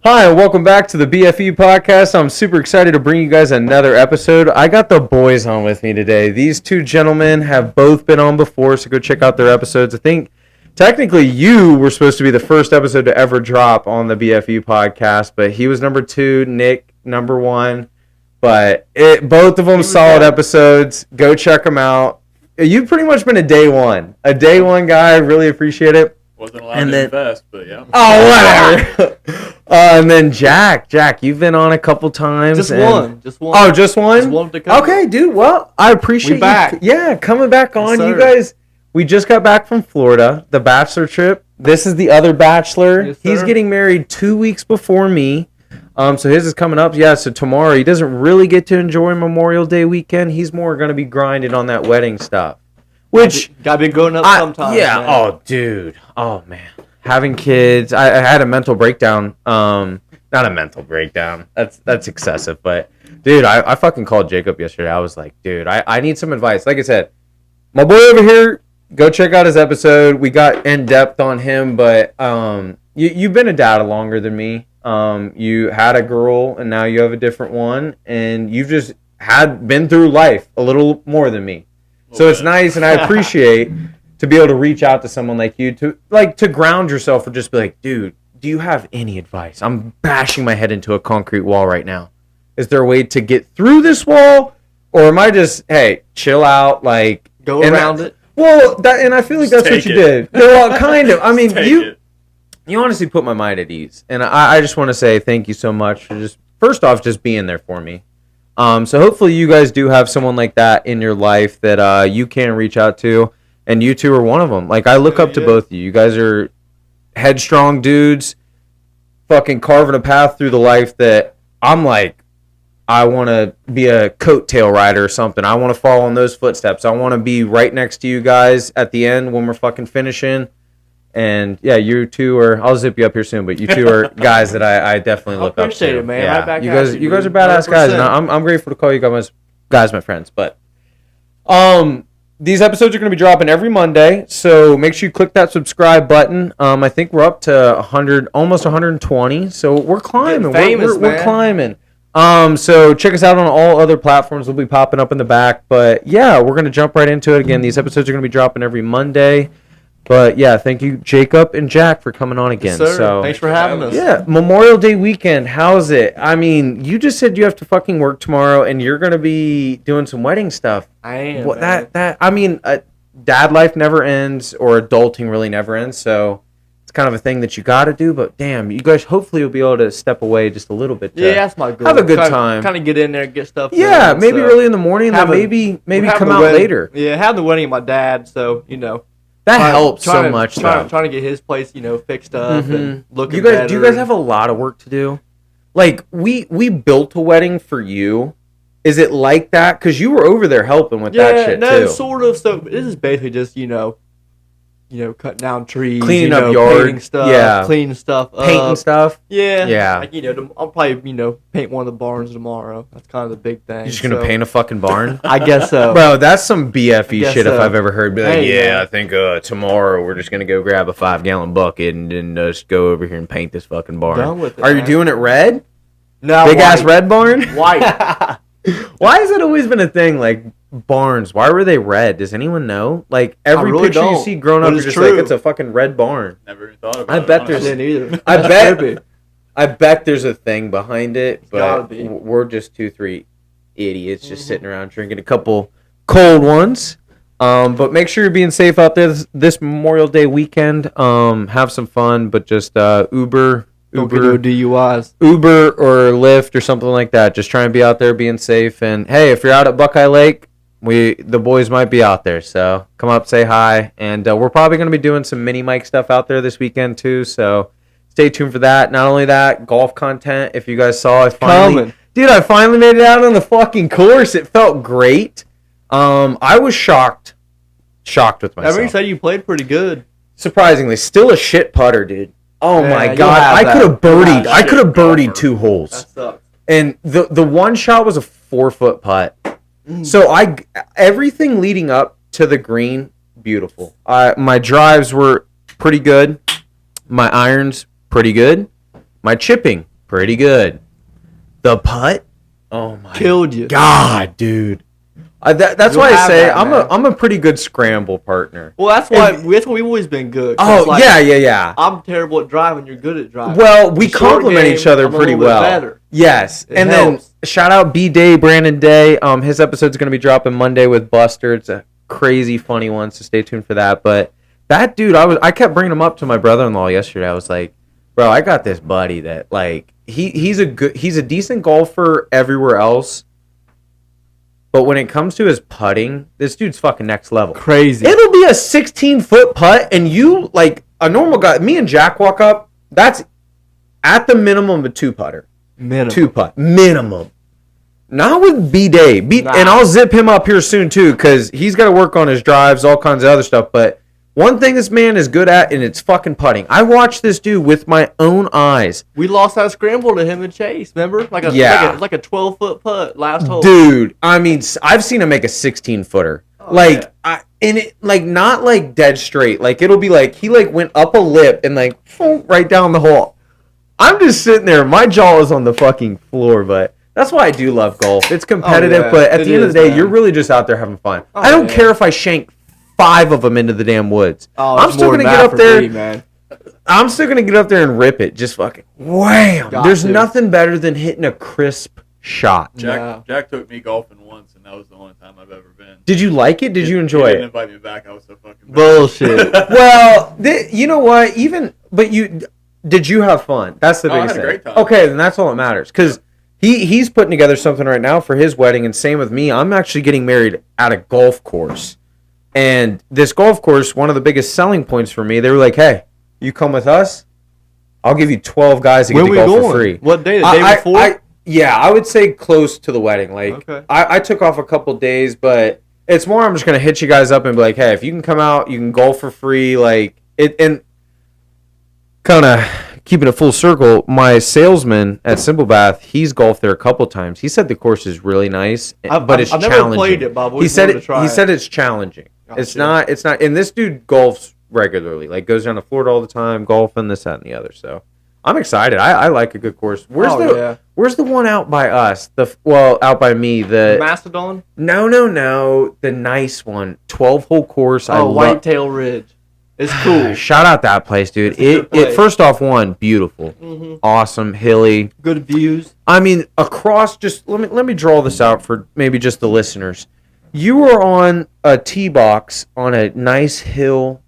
Hi, and welcome back to the BFE podcast. I'm super excited to bring you guys another episode. I got the boys on with me today. These two gentlemen have both been on before, so go check out their episodes. I think technically you were supposed to be the first episode to ever drop on the BFE podcast, but he was number 2, Nick number 1. But both of them solid episodes. Go check them out. You've pretty much been a day one guy. I really appreciate it. Wasn't allowed to invest, but yeah. Oh, whatever. And then Jack, you've been on a couple times. Just one. Oh, just one? Just one to come. Okay, dude. Well, I appreciate you. Back. Yeah, coming back on. Yes, you guys, we just got back from Florida, the Bachelor trip. This is the other Bachelor. Yes, He's sir. getting married 2 weeks before me. So his is coming up. Yeah, so tomorrow. He doesn't really get to enjoy Memorial Day weekend. He's more going to be grinding on that wedding stuff. Which Gotta be going up sometimes. Yeah. Man. Oh, dude. Oh, man. Having kids. I had a mental breakdown. Not a mental breakdown. That's excessive. But, dude, I fucking called Jacob yesterday. I was like, dude, I need some advice. Like I said, my boy over here, go check out his episode. We got in depth on him. But you've been a dad longer than me. You had a girl, and now you have a different one. And you've just been through life a little more than me. So it's nice, and I appreciate to be able to reach out to someone like you to ground yourself or just be like, dude, do you have any advice? I'm bashing my head into a concrete wall right now. Is there a way to get through this wall, or am I just, hey, chill out, like Go around it? Well, and I feel like that's what you did. Well, kind of. I mean, you honestly put my mind at ease, and I just want to say thank you so much for first off just being there for me. So hopefully you guys do have someone like that in your life that you can reach out to, and you two are one of them. Like, I look up to both of you. You guys are headstrong dudes, fucking carving a path through the life that I'm like, I want to be a coattail rider or something. I want to follow in those footsteps. I want to be right next to you guys at the end when we're fucking finishing. And yeah, you two I'll zip you up here soon, but you two are guys that I definitely look up to. Appreciate it, man. Yeah. Right back you at guys are badass 100%. guys, and I'm grateful to call you guys my friends. But these episodes are going to be dropping every Monday, so make sure you click that subscribe button. I think we're up to 100, almost 120, so we're climbing. We're climbing. So check us out on all other platforms. We'll be popping up in the back. But yeah, we're going to jump right into it again. These episodes are going to be dropping every Monday. But yeah, thank you, Jacob and Jack, for coming on again. Yes, sir. So Thanks for having us. Yeah, Memorial Day weekend. How's it? I mean, you just said you have to fucking work tomorrow, and you're gonna be doing some wedding stuff. I am. What, man. that I mean, dad life never ends, or adulting really never ends. So it's kind of a thing that you got to do. But damn, you guys hopefully will be able to step away just a little bit. Yeah, that's my goal. Have a good time. Kind of get in there, and get stuff. Yeah, done, maybe so. early in the morning, then maybe come out later. Yeah, have the wedding of my dad. So you know. That helps so much. Trying to get his place, fixed up and looking better. Do you guys have a lot of work to do? Like, we built a wedding for you. Is it like that? Because you were over there helping with that shit, too. Yeah, no, sort of. So this is basically just, cutting down trees, cleaning up yard, painting stuff, cleaning stuff up. Painting stuff? Yeah. Yeah. Like, I'll probably, paint one of the barns tomorrow. That's kind of the big thing. You're just going to paint a fucking barn? I guess so. Bro, that's some BFE shit so. if I've ever heard. Be like, Hey, I think tomorrow we're just going to go grab a 5-gallon bucket and then just go over here and paint this fucking barn. Done with it, Are you man. doing it red? No, Big-ass red barn? White. Why has it always been a thing, like, barns? Why were they red? Does anyone know? Like, every really picture you don't. see growing up, But you're it's just true. like, it's a fucking red barn. Never thought about I it. bet I there's- didn't either. I bet there's a thing behind it, gotta but be. we're just 2-3 idiots just sitting around drinking a couple cold ones. But make sure you're being safe out there this Memorial Day weekend. Have some fun, but just Uber Don't get no DUIs. Uber or Lyft or something like that. Just try and be out there being safe. And hey, if you're out at Buckeye Lake, the boys might be out there. So come up, say hi. And we're probably going to be doing some mini mic stuff out there this weekend too. So stay tuned for that. Not only that, golf content. If you guys saw, I finally made it out on the fucking course. It felt great. I was shocked with myself. Everybody said you played pretty good. Surprisingly, still a shit putter, dude. Oh Yeah, my you'll god, have I that. could have birdied. You'll I have could have shit birdied golfer. 2 holes, That sucks. and the one shot was a 4-foot putt. So everything leading up to the green, beautiful. My drives were pretty good. My irons, pretty good. My chipping, pretty good. The putt, oh my Killed you. God, dude. That's You'll why I have say that, man. I'm a pretty good scramble partner. Well, that's why we've always been good. 'Cause, Oh like, yeah. I'm terrible at driving. You're good at driving. Well, we The short complement game, each other I'm a pretty little bit well. better. Yes, It and helps. then shout out B Day, Brandon Day. His episode's gonna be dropping Monday with Buster. It's a crazy funny one, so stay tuned for that. But that dude, I kept bringing him up to my brother-in-law yesterday. I was like, bro, I got this buddy that like he's a decent golfer everywhere else. But when it comes to his putting, this dude's fucking next level. Crazy. It'll be a 16-foot putt, and you, like, a normal guy, me and Jack walk up, that's at the minimum a two-putter. Minimum. Two-putt. Minimum. Not with B-Day. Nah. And I'll zip him up here soon, too, because he's got to work on his drives, all kinds of other stuff. But one thing this man is good at, and it's fucking putting. I watched this dude with my own eyes. We lost that scramble to him and Chase. Remember? Like a 12-foot putt last hole. Dude, I mean, I've seen him make a 16-footer. Oh, Like, yeah. and it, like, not like dead straight. Like, it'll be like, he like went up a lip and like, right down the hole. I'm just sitting there. My jaw is on the fucking floor, but that's why I do love golf. It's competitive, yeah. but at It the end of is, the day, man. you're really just out there having fun. Oh, I don't yeah. care if I shank 5 of them into the damn woods. Oh, I'm it's still more gonna than get that up for there. me, man. I'm still gonna get up there and rip it. Just fucking wham. Got There's to. nothing better than hitting a crisp shot. Jack took me golfing once, and that was the only time I've ever been. Did you like it? Did you enjoy He didn't it? invite me back. I was so fucking mad. Bullshit. Well, you know what? Did you have fun? That's the Oh, I biggest had a thing. great time. Okay, then that's all that matters. Because he's putting together something right now for his wedding, and same with me. I'm actually getting married at a golf course. And this golf course, one of the biggest selling points for me, they were like, hey, you come with us, I'll give you 12 guys to get When to we golf going? for free. What day? The day before? Yeah, I would say close to the wedding. Like, Okay. I took off a couple days, but it's more I'm just going to hit you guys up and be like, hey, if you can come out, you can golf for free. Like, and kind of keeping it full circle, my salesman at Simple Bath, he's golfed there a couple times. He said the course is really nice, but it's I've challenging. never played it, but I've He always said wanted to try he it. said it's challenging. It's Gotcha. not, and this dude golfs regularly, like goes down to Florida all the time, golfing, this, that, and the other. So I'm excited. I like a good course. Where's the one out by us? Out by me. The Mastodon? no, the nice one, 12-hole course. Whitetail Ridge. It's cool. Shout out that place, dude. It's a good It place. first off, one, beautiful, awesome, hilly. Good views. I mean, across. Just let me draw this out for maybe just the listeners. You are on a tee box on a nice hill,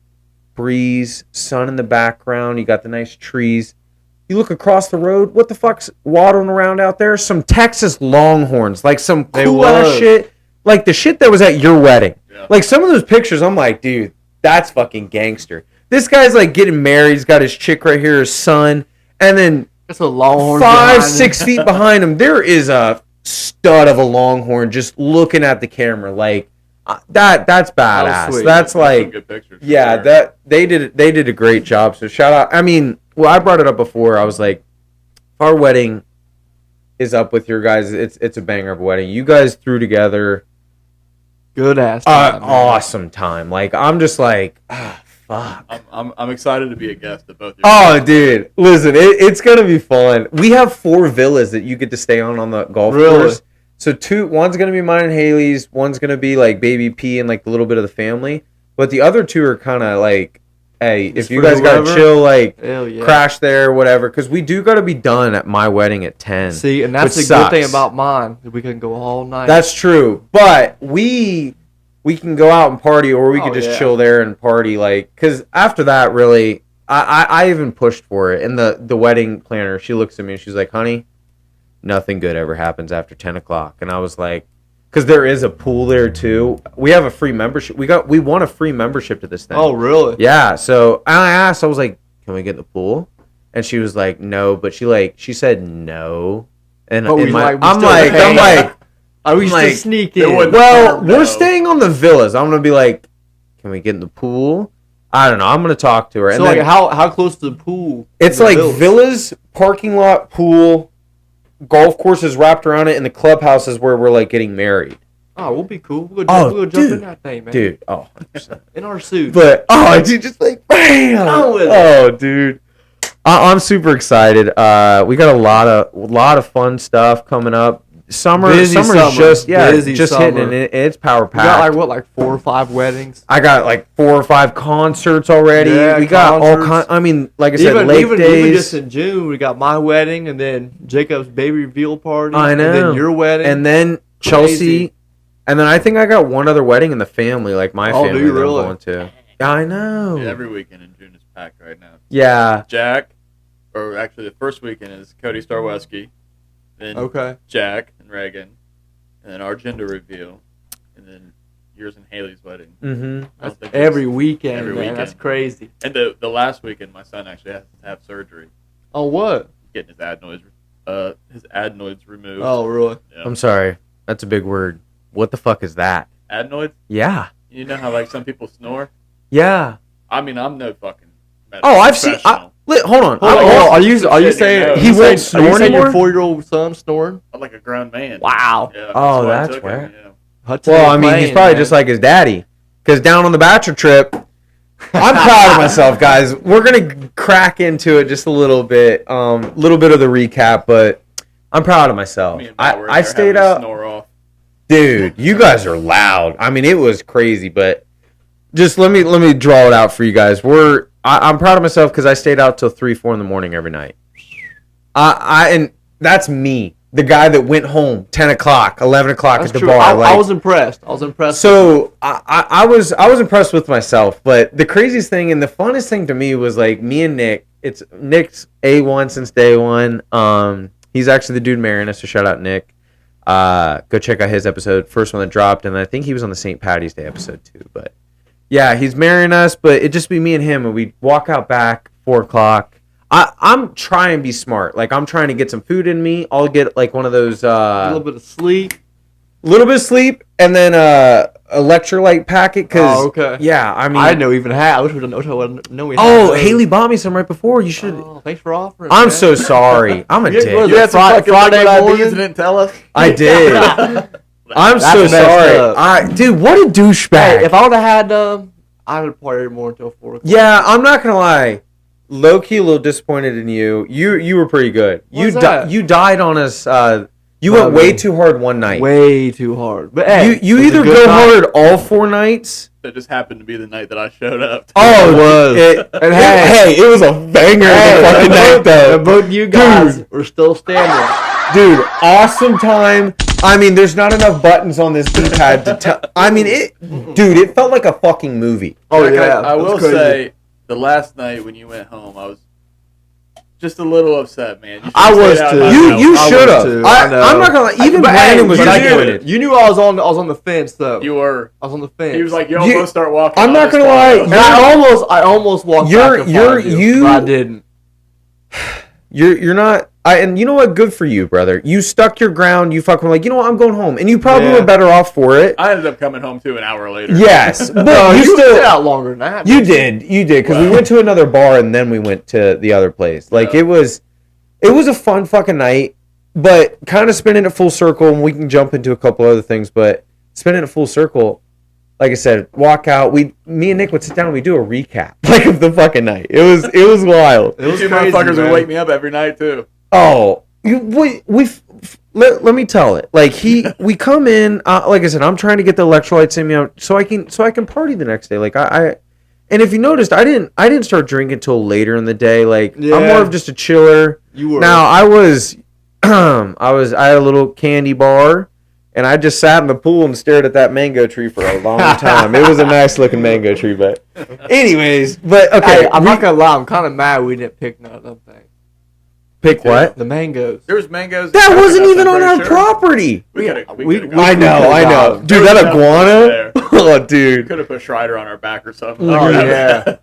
breeze, sun in the background. You got the nice trees. You look across the road. What the fuck's waddling around out there? Some Texas Longhorns, like some cool ass shit, like the shit that was at your wedding. Yeah. Like some of those pictures, I'm like, dude, that's fucking gangster. This guy's like getting married. He's got his chick right here, his son, and then That's a Longhorn. 5-6 feet behind him, there is a stud of a Longhorn just looking at the camera. Like that's badass. sweet. That's Some like, good pictures for yeah, sure. that they did a great job. So shout out. I mean, well, I brought it up before. I was like, if our wedding is up with your guys, it's a banger of a wedding. You guys threw together Good ass time, man. awesome time. Like I'm just like, fuck. I'm excited to be a guest at both your Oh, dude, listen, it's gonna be fun. We have 4 villas that you get to stay on the golf Really? course. So one's gonna be mine and Haley's. One's gonna be like baby P and like a little bit of the family. But the other 2 are kind of like, hey, Just if you for guys gotta whoever? chill, like Hell yeah. crash there, whatever. Because we do gotta be done at my wedding at 10. See, and that's the which good thing sucks. about mine. That we can go all night. That's true, but we can go out and party, or we could just yeah. chill there and party. Like, because after that, really, I even pushed for it. And the wedding planner, she looks at me and she's like, "Honey, nothing good ever happens after 10 o'clock." And I was like, because there is a pool there too. We have a free membership. We won a free membership to this thing. Oh, really? Yeah. So I asked, I was like, "Can we get in the pool?" And she was like, "No," but she said no. And But in we my, like- we I'm still like, paying. I'm We used like, to sneak there in. wasn't- well, No. we're staying on the villas. I'm gonna be like, "Can we get in the pool?" I don't know. I'm gonna talk to her. So And like, then how close to the pool? it's is the like villas? villas, parking lot, pool, golf courses wrapped around it, and the clubhouse is where we're like getting married. Oh, we'll be cool. We'll Oh, go jump in dude. that thing, man. Dude, oh, 100%. In our suits. But dude, just like bam. On with it. Oh, dude. I'm super excited. We got a lot of fun stuff coming up. Summer's just hitting, and it's power packed. We got like 4 or 5 weddings. I got like 4 or 5 concerts already. Yeah, we got all kind. I mean, like I said, lake days. Even just in June, we got my wedding, and then Jacob's baby reveal party. I know. And then your wedding, and then Chelsea, and then I think I got one other wedding in the family, like my family. Do you really? I'm going to. I know. Yeah, every weekend in June is packed right now. Yeah. Jack, or actually the first weekend is Cody Starweski. Then Jack and Reagan, and then our gender reveal, and then yours and Haley's wedding. Mm-hmm. Every weekend, man. That's crazy. And the last weekend, my son actually has to have surgery. Oh, what? Getting his adenoids removed. Oh, really? Yeah. I'm sorry. That's a big word. What the fuck is that? Adenoids? Yeah. You know how like some people snore? Yeah. I mean, I'm no fucking I've seen. Hold on. Are you saying he won't snore anymore? Your 4-year-old son snoring? I'm like a grown man. Wow. Yeah, oh, that's weird. Yeah. Well, I mean, he's probably just like his daddy. Because down on the Bachelor trip, I'm proud of myself, guys. We're gonna crack into it just a little bit of the recap, but I'm proud of myself. I stayed up. Snore off. Dude, you guys are loud. I mean, it was crazy, but just let me draw it out for you guys. I'm proud of myself because I stayed out till 3-4 in the morning every night. And that's me, the guy that went home 10 o'clock, 11 o'clock at the bar. I was impressed. So I was impressed with myself. But the craziest thing and the funnest thing to me was like me and Nick. It's Nick's A1 since day one. He's actually the dude marrying us. So shout out Nick. Go check out his episode, first one that dropped, and I think he was on the St. Patty's Day episode too. But yeah, he's marrying us, but it'd just be me and him, and we'd walk out back 4 o'clock. I'm trying to be smart. Like, I'm trying to get some food in me. I'll get, like, one of those... a little bit of sleep. And then electrolyte packet, because... Oh, okay. Yeah, I mean... I didn't know we even had... I wish we didn't know we had those. Haley bought me some right before. You should... Oh, thanks for offering. I'm so sorry. I'm a dick. You had some Friday morning? You didn't tell us? I did. I'm so sorry. Dude, what a douchebag. Hey, if I would have had I would party more until 4 o'clock. Yeah, I'm not gonna lie. Low key, a little disappointed in you. You were pretty good. You died on us. You went way too hard one night. Way too hard. But hey, you either go hard all 4 nights. That just happened to be the night that I showed up. Oh, it was. It was a banger of the fucking night though. And both you guys were still standing. Dude, awesome time. I mean, there's not enough buttons on this D-pad to tell. I mean, it felt like a fucking movie. Oh, yeah. I will say, the last night when you went home, I was just a little upset, man. I was too. You should have. I'm not gonna lie. Even Brandon was disappointed. You knew I was on the fence though. You were. I was on the fence. He was like, "You almost start walking." I'm not gonna lie. And I almost walked back and but I didn't. You're not. And you know what? Good for you, brother. You stuck your ground. You fucking were like, you know what? I'm going home, and you probably were better off for it. I ended up coming home too an hour later. Yes, but you stayed out longer than that. You did, because we went to another bar and then we went to the other place. Like it was a fun fucking night, but kind of spinning it full circle, and we can jump into a couple other things. But spinning it full circle, like I said, walk out. Me and Nick would sit down and we do a recap like of the fucking night. It was wild. It was crazy, motherfuckers would wake me up every night too. Oh, let me tell it. Like we come in. Like I said, I'm trying to get the electrolytes in me so I can party the next day. Like and if you noticed, I didn't start drinking till later in the day. Like I'm more of just a chiller. You were. Now I was, I had a little candy bar, and I just sat in the pool and stared at that mango tree for a long time. It was a nice looking mango tree, but anyways, okay. Hey, I'm not gonna lie. I'm kind of mad we didn't pick none of them things. Pick what? The mangoes. There was mangoes. That wasn't even on our property. We I know. Dude, that iguana? Oh, dude. Could have put Schreider on our back or something. Oh, yeah.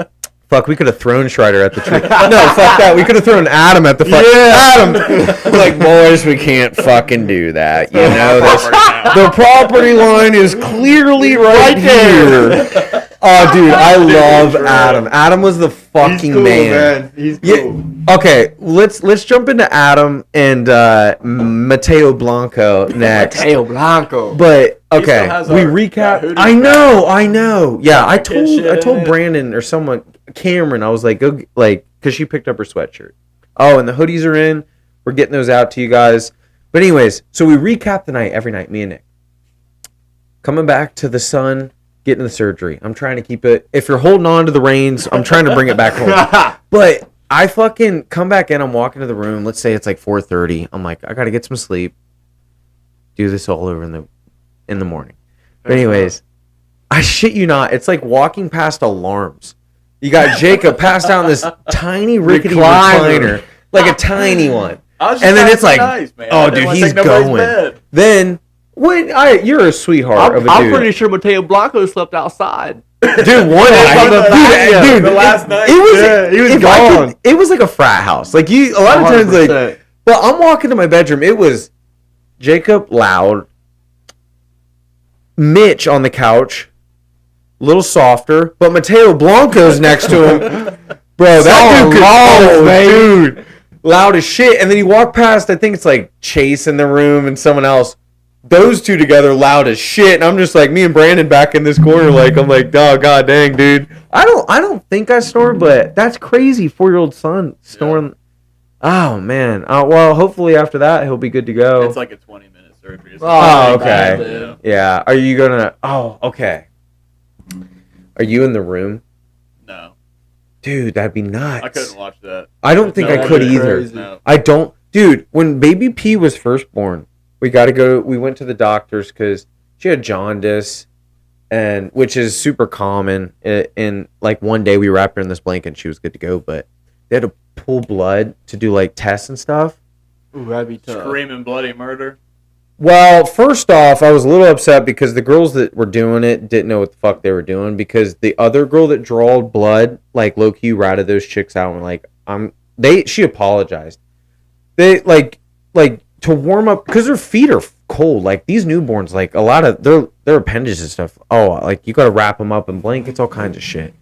Fuck, we could have thrown Schreider at the tree. No, fuck that. We could have thrown Adam at the fuck. Yeah. Adam. Like, boys, we can't fucking do that. You know, the property line is clearly right here. Oh, dude, I love Adam. Adam was the fucking man. He's cool. Yeah. Okay, let's jump into Adam and Mateo Blanco next. Mateo Blanco. But okay, we recap. I know. Yeah, I told Brandon or someone, Cameron. I was like, go, like, because she picked up her sweatshirt. Oh, and the hoodies are in. We're getting those out to you guys. But anyways, so we recap the night every night, me and Nick. Coming back to the sun, getting the surgery. I'm trying to keep it. If you're holding on to the reins, I'm trying to bring it back home. But I fucking come back in. I'm walking to the room. Let's say it's like 4:30. I'm like, I got to get some sleep. Do this all over in the morning. But anyways, I shit you not. It's like walking past alarms. You got Jacob passed out in this tiny rickety recliner. Like a tiny one. And then it's like, nice, oh, dude, he's going. Then, you're a sweetheart of a dude. I'm pretty sure Mateo Blanco slept outside. Dude, one night. Dude, the last night. He was gone. It was like a frat house. Like, a lot of times, like, but I'm walking to my bedroom. It was Jacob loud, Mitch on the couch, a little softer, but Mateo Blanco's next to him. Bro, that dude, loud as shit. And then he walked past, I think it's like Chase in the room and someone else. Those two together, loud as shit. And I'm just like, me and Brandon back in this corner, like, I'm like, oh, god dang, dude. I don't think I snore, but that's crazy. 4-year-old son snoring. Yeah. Oh, man. Well, hopefully after that, he'll be good to go. It's like a 20-minute surgery. Oh, okay. Yeah. Are you gonna? Oh, okay. Are you in the room? No. Dude, that'd be nuts. I couldn't watch that. I don't think I could either. No. I don't. Dude, when baby P was first born, we went to the doctors because she had jaundice, which is super common. And like one day we wrapped her in this blanket and she was good to go, but they had to pull blood to do like tests and stuff. Ooh, that'd be tough. Screaming bloody murder. Well, first off, I was a little upset because the girls that were doing it didn't know what the fuck they were doing, because the other girl that drawed blood, like low-key ratted those chicks out and like she apologized. They like to warm up because their feet are cold. Like these newborns, like a lot of their appendages and stuff. Oh, like you got to wrap them up in blankets, all kinds of shit.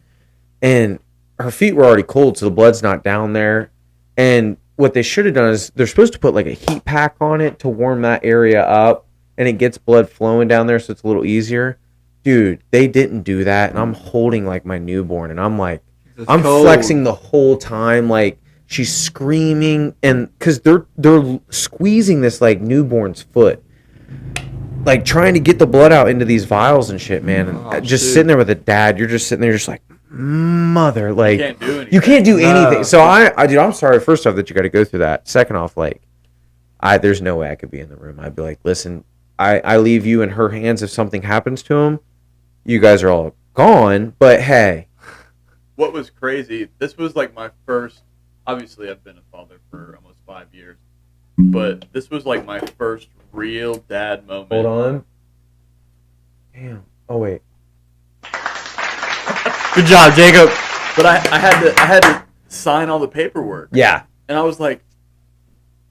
And her feet were already cold, so the blood's not down there. And what they should have done is they're supposed to put like a heat pack on it to warm that area up, and it gets blood flowing down there, so it's a little easier. Dude, they didn't do that, and I'm holding like my newborn, and I'm like, I'm flexing the whole time, like she's screaming, and because they're squeezing this like newborn's foot, like trying to get the blood out into these vials and shit, man. And just sitting there with a dad, you're just sitting there, just like, mother, like you can't do anything. So dude, I'm sorry first off that you got to go through that. Second off, like there's no way I could be in the room. I'd be like, listen, I leave you in her hands. If something happens to him, you guys are all gone, but hey. What was crazy, this was like my first, obviously I've been a father for almost 5 years, but this was like my first real dad moment. Hold on. Damn. Oh wait. Good job, Jacob. But I had to sign all the paperwork. Yeah. And I was like,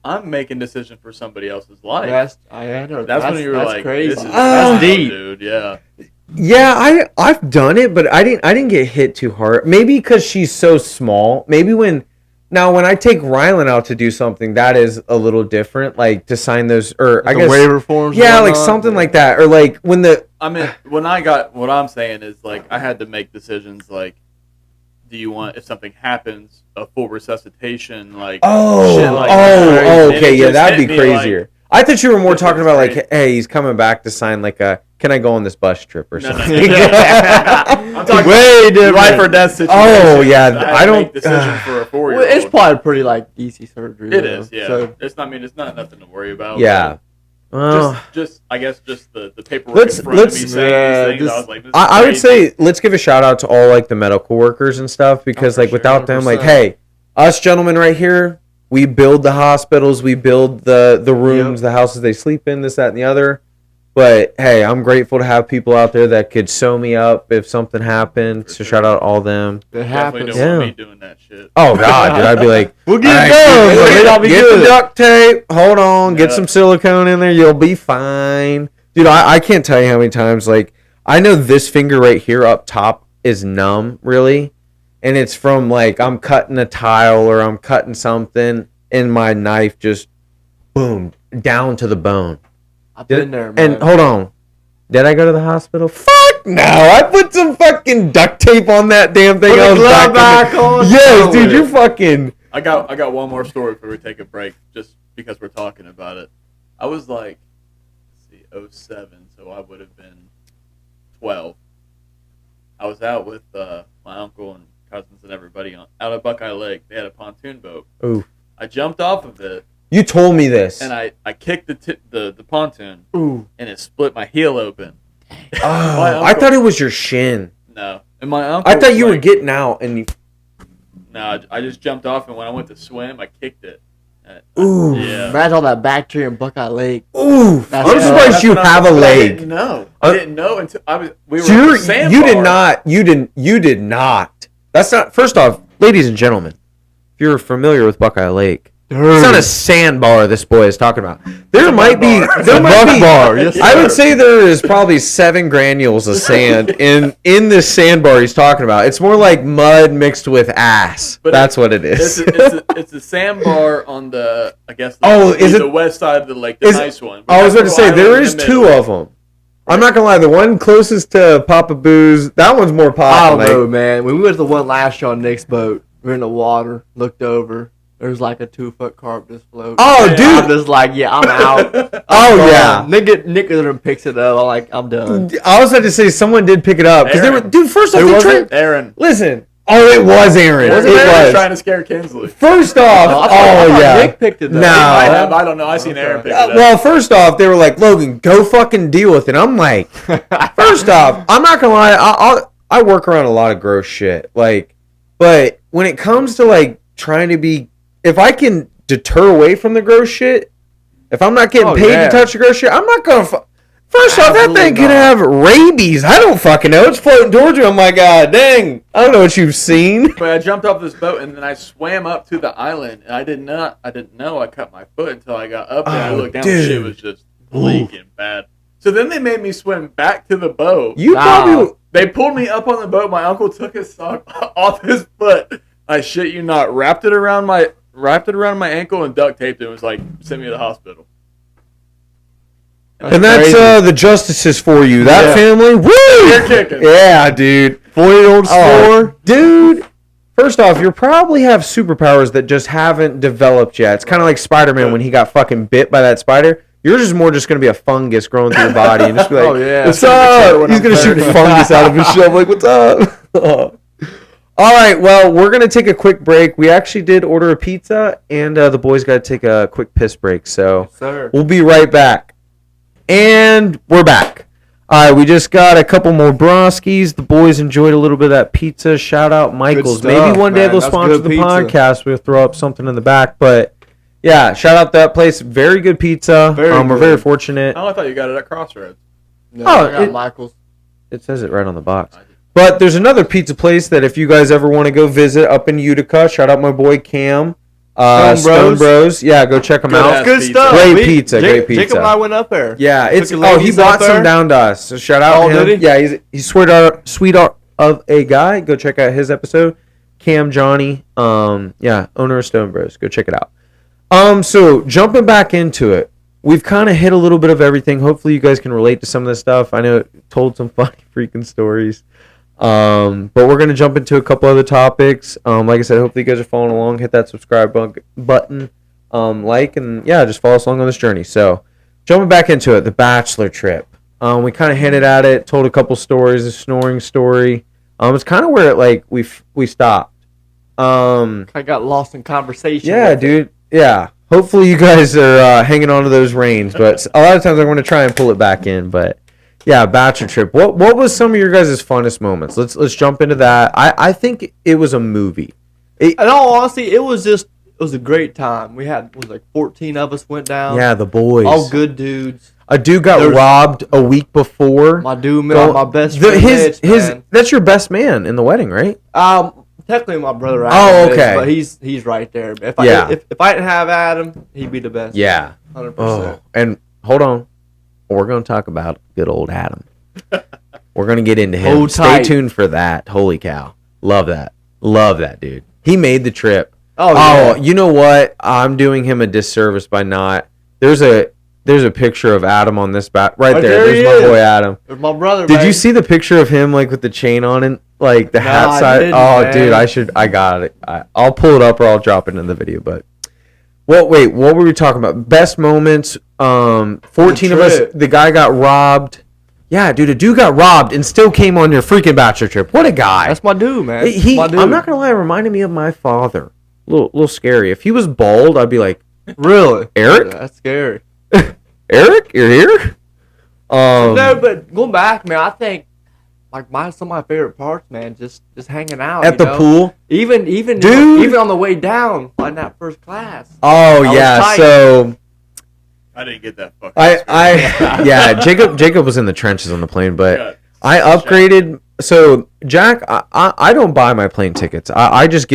I'm making decisions for somebody else's life. That's when you were like, crazy. This is that's deep, dude. Yeah. Yeah, I've done it, but I didn't get hit too hard. Maybe because she's so small. Maybe when I take Rylan out to do something, that is a little different. Like to sign those, or I guess waiver forms. Yeah, like something like that, or like when what I'm saying is like I had to make decisions like, do you want, if something happens, a full resuscitation, like shit like that. Okay, yeah, that'd be crazier. Like, I thought you were more talking about like, hey, he's coming back to sign like can I go on this bus trip or something? No. I'm talking way different. Life or death situation. Oh yeah, I don't. Make decisions for a 4-year-old. Well, it's probably pretty like easy surgery. It is, yeah. So, it's not nothing to worry about. Yeah. Just I guess just the paperwork in front of me saying these things. I was like, I would say let's give a shout out to all like the medical workers and stuff, because like without them, like, hey, us gentlemen right here, we build the hospitals, we build the rooms, the houses they sleep in, this, that, and the other. But hey, I'm grateful to have people out there that could sew me up if something happened. So shout out all them. It happens. Definitely don't want me doing that shit. Oh god, dude, I'd be like, we'll get it done. Get the duct tape. Hold on, get some silicone in there. You'll be fine, dude. I can't tell you how many times, like, I know this finger right here up top is numb, really, and it's from like I'm cutting a tile or I'm cutting something, and my knife just boom down to the bone. I've been there, man. And hold on, Did I go to the hospital? Fuck no! I put some fucking duct tape on that damn thing. Put I the was glove back on. Yes, dude, you're fucking. I got one more story before we take a break, just because we're talking about it. I was like, let's see, 07, so I would have been 12. I was out with my uncle and cousins and everybody out at Buckeye Lake. They had a pontoon boat. Ooh. I jumped off of it. You told me this. And I kicked the pontoon. Ooh. And it split my heel open. Oh, I thought it was your shin. No. And my uncle. I thought you were getting out and you. No, I just jumped off, and when I went to swim, I kicked it. Ooh. Yeah. Imagine all that bacteria in Buckeye Lake. Ooh. I'm surprised you have a leg. I didn't know. I didn't know until we were So at the sandbar. You did not. That's not. First off, ladies and gentlemen, if you're familiar with Buckeye Lake, it's not a sandbar this boy is talking about. There might be. Yes, I would say there is probably 7 granules of sand in this sandbar he's talking about. It's more like mud mixed with ass. But that's what it is. It's a sandbar on the, I guess, the west side of the lake, the nice one. I was going to say, there is 2 of them. I'm not going to lie, the one closest to Papa Boo's, that one's more popular. I don't know, man. When we went to the one last year on Nick's boat, we were in the water, looked over. There's like a 2-foot carp just floating. Oh, dude. I'm just like, yeah, I'm out. Yeah. Nick picks it up. I'm like, I'm done. I was about to say, someone did pick it up. Because they were, dude, first off, they tried. Aaron. Listen. Oh, it was Aaron. Was it Aaron trying to scare Kinsley? First off, yeah. Nick picked it up. No. I don't know. I seen Aaron pick it up. Well, first off, they were like, Logan, go fucking deal with it. I'm like, first off, I'm not going to lie. I work around a lot of gross shit. Like, but when it comes to like trying to be, if I can deter away from the gross shit, if I'm not getting paid to touch the gross shit, I'm not going to. First off, that thing could have rabies. I don't fucking know. It's floating towards you. I'm like, God dang. I don't know what you've seen. But I jumped off this boat and then I swam up to the island and I didn't know I cut my foot until I got up there. I looked down and shit was just leaking bad. So then they made me swim back to the boat. They pulled me up on the boat. My uncle took his sock off his foot. I shit you not. Wrapped it around my ankle and duct taped it and was like, send me to the hospital. And that's the justices for you. That family, woo! You're kicking. Yeah, dude. 4-year-old score. Dude. First off, you probably have superpowers that just haven't developed yet. It's kind of like Spider-Man when he got fucking bit by that spider. Yours is more just going to be a fungus growing through your body and just be like, what's up? He's going to shoot fungus out of his shell. Like, what's up? All right, well, we're going to take a quick break. We actually did order a pizza, and the boys got to take a quick piss break. So we'll be right back. And we're back. All right, we just got a couple more broskies. The boys enjoyed a little bit of that pizza. Shout out Michael's. Stuff, maybe one day they'll That's sponsor good the pizza. podcast. We'll throw up something in the back. But, yeah, shout out that place. Very good pizza. We're very fortunate. Oh, I thought you got it at Crossroads. No, I got Michael's. It says it right on the box. But there's another pizza place that if you guys ever want to go visit up in Utica, shout out my boy Cam. Stone Bros. Yeah, go check them out. Good stuff. Great pizza. Jacob and I went up there. Yeah, he brought some down to us. So shout out to him. Did he? Yeah, he's sweet of a guy. Go check out his episode. Cam Johnny. Owner of Stone Bros. Go check it out. So jumping back into it, we've kind of hit a little bit of everything. Hopefully you guys can relate to some of this stuff. I know it told some funny freaking stories. But we're going to jump into a couple other topics. Like I said, hopefully you guys are following along. Hit that subscribe button, and just follow us along on this journey. So, jumping back into it, the Bachelor trip. We kind of hinted at it, told a couple stories, a snoring story. It's kind of where we stopped. I got lost in conversation. Yeah, dude. Yeah. Hopefully you guys are hanging on to those reins, but a lot of times I'm going to try and pull it back in, but... Yeah, Bachelor trip. What was some of your guys' funnest moments? Let's jump into that. I think it was a movie. In all honesty, it was a great time. We had 14 of us went down. Yeah, the boys. All good dudes. A dude got robbed a week before. My dude, my best friend. That's your best man in the wedding, right? Technically my brother. Oh, okay. But he's right there. If I didn't have Adam, he'd be the best. Yeah. 100%. Oh, and hold on. We're going to talk about good old Adam. We're going to get into him. Stay tuned for that. Holy cow. Love that. Love that, dude. He made the trip. Oh, you know what? I'm doing him a disservice by not. There's there's a picture of Adam on this right there. there There's he my is. boy Adam. There's my brother. Did man. you see the picture of him like with the chain on and like the hat I side? didn't, Oh, man. dude, I got it. I'll pull it up or I'll drop it in the video. But wait, what were we talking about? Best moments. 14 of us. The guy got robbed. Yeah, dude, a dude got robbed and still came on your freaking bachelor trip. What a guy! That's my dude, man. My dude. I'm not gonna lie, it reminded me of my father. A little scary. If he was bald, I'd be like, really, Eric? That's scary. Eric, you're here? No, but going back, man, I think like some of my favorite parts, man, just hanging out At the pool. even Dude. even on the way down on that first class. Oh yeah, so I didn't get that fucking. yeah, Jacob was in the trenches on the plane, but I upgraded. So Jack, I don't buy my plane tickets. I just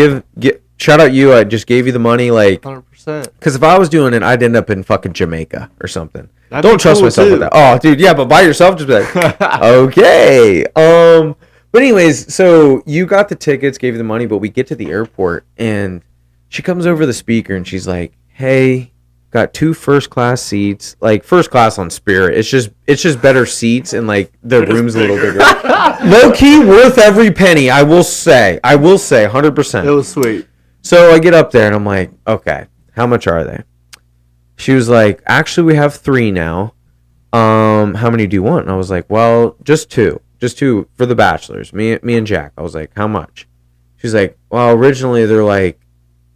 shout out you. I just gave you the money, like 100%. Because if I was doing it, I'd end up in fucking Jamaica or something. That'd be trust cool, myself too. with that. Oh, dude, yeah, but by yourself, just be like, okay. But anyways, so you got the tickets, gave you the money, but we get to the airport and she comes over the speaker and she's like, "Hey, got 2 first class seats, like first class on Spirit. It's just better seats and like the room's a little bigger. Low key worth every penny. I will say, 100%. It was sweet. So I get up there and I'm like, okay, how much are they? She was like, actually, we have 3 now. How many do you want? And I was like, well, just 2 for the bachelors, me and Jack. I was like, how much? She's like, well, originally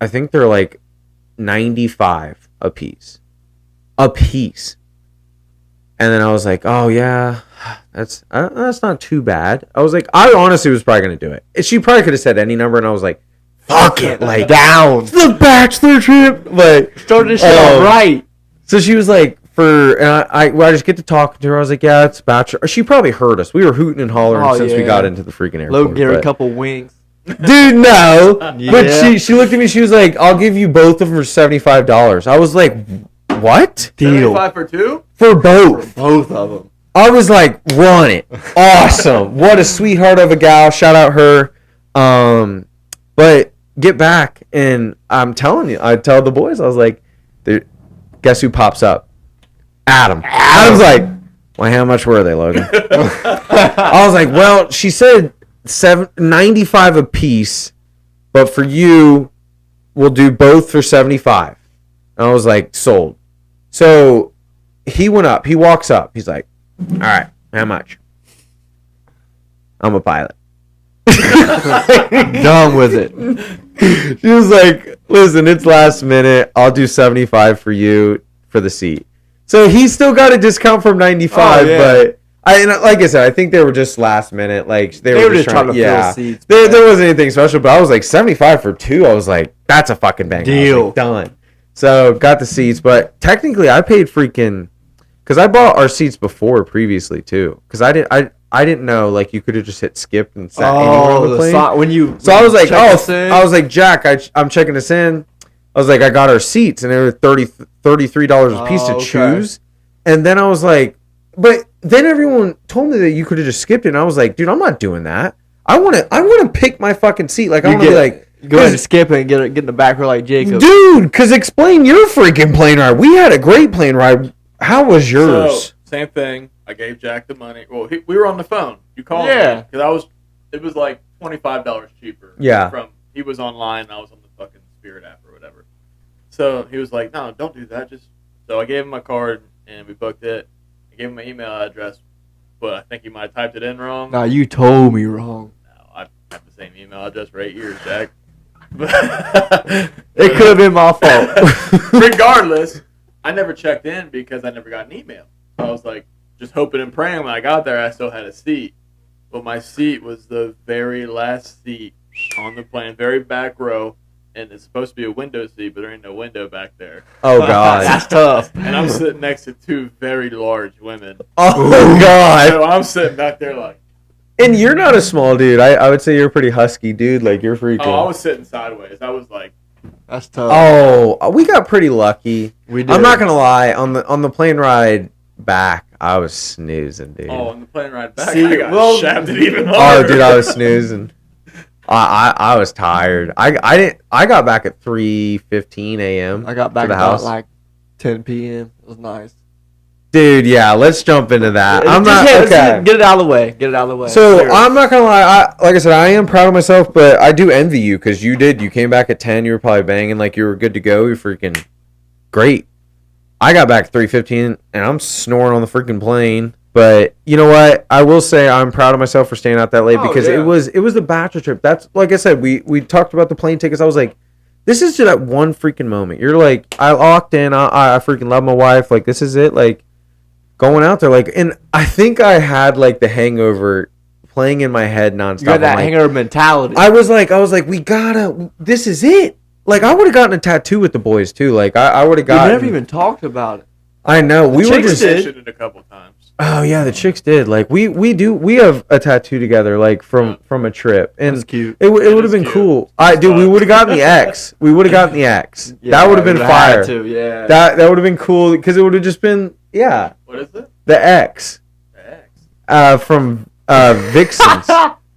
I think they're like 95 a piece. And then I was like, oh yeah, that's not too bad. I was like, I honestly was probably going to do it. She probably could have said any number and I was like, fuck it, like down. It's the bachelor trip. Like, Started this shit off right. So she was like, I just get to talking to her. I was like, yeah, it's bachelor. She probably heard us. We were hooting and hollering since we got into the freaking airport. Logan gave her a couple winks. Dude, no. Yeah. But she looked at me. She was like, I'll give you both of them for $75. I was like, what? Deal. 75 for 2? For both. Both of them. I was like, run it. Awesome. What a sweetheart of a gal. Shout out her. But get back, and I'm telling you, I tell the boys, I was like, guess who pops up? Adam. Adam's like, well, how much were they, Logan? I was like, well, she said 95 a piece, but for you, we'll do both for 75. And I was like, sold. So he went up. He walks up. He's like, all right, how much? I'm a pilot. Done with it. She was like, listen, it's last minute. I'll do 75 for you for the seat. So he still got a discount from 95, but like I said, I think they were just last minute. Like they were just trying to fill seats. There wasn't anything special, but I was like 75 for 2. I was like, that's a fucking bang. Deal. Like, done. So got the seats, but technically I paid freaking because I bought our seats previously too. Because I didn't know like you could have just hit skip and sat anywhere on the plane. So I was like, I was like, Jack, I'm checking this in. I was like, I got our seats, and they were $33 a piece to choose. And then I was like, but then everyone told me that you could have just skipped it. And I was like, dude, I'm not doing that. I want to pick my fucking seat. Like I want to be like, go ahead and skip it and get in the back row like Jacob. Dude, because explain your freaking plane ride. We had a great plane ride. How was yours? So, same thing. I gave Jack the money. Well, we were on the phone. You called me because it was like $25 cheaper. Yeah. He was online and I was on the fucking Spirit app or whatever. So he was like, no, don't do that. So I gave him my card and we booked it. I gave him my email address, but I think he might have typed it in wrong. Nah, you told me wrong. No, I have the same email address for 8 years, Jack. It could have been my fault. Regardless, I never checked in because I never got an email. So I was like, just hoping and praying when I got there I still had a seat. But my seat was the very last seat on the plane, very back row. And it's supposed to be a window seat, but there ain't no window back there. Oh, God. That's tough. And I'm sitting next to 2 very large women. Oh, God. So I'm sitting back there like... And you're not a small dude. I would say you're a pretty husky dude. Like, you're freaking... Oh, I was sitting sideways. I was like... That's tough. Oh, we got pretty lucky. We did. I'm not going to lie. On the plane ride back, I was snoozing, dude. Oh, on the plane ride back, I got shafted even Oh, harder. dude, I was snoozing. I was tired. I got back at 3:15 a.m. I got back to the about house. like 10 p.m. It was nice. Dude, yeah, let's jump into that. I'm Just- not yeah, okay. just get it out of the way. Get it out of the way. So Clear. I'm not gonna lie. Like I said, I am proud of myself, but I do envy you because you did. You came back at 10. You were probably banging like you were good to go. You're freaking great. I got back at 3:15 and I'm snoring on the freaking plane. But you know what? I will say I'm proud of myself for staying out that late because yeah. it was the Bachelor trip. That's like I said. We talked about the plane tickets. I was like, this is just that one freaking moment. You're like, I locked in. I freaking love my wife. Like this is it. Like. Going out there, like, and I think I had like the hangover playing in my head nonstop. You got that like, hangover mentality. I was like, we gotta. This is it. Like, I would have gotten a tattoo with the boys too. Like, I would have We gotten. never even talked about it. I know we were chicks just. did. Mentioned it a couple times. Oh yeah, the chicks did. Like, we have a tattoo together, like from a trip, and That's cute. It would have is been cute. cool. Dude, we would have gotten the X. We would have gotten the X. Yeah, that would have been we would've had fire. to, yeah. That would have been cool because it would have just been What is it? the X. X. From Vixens.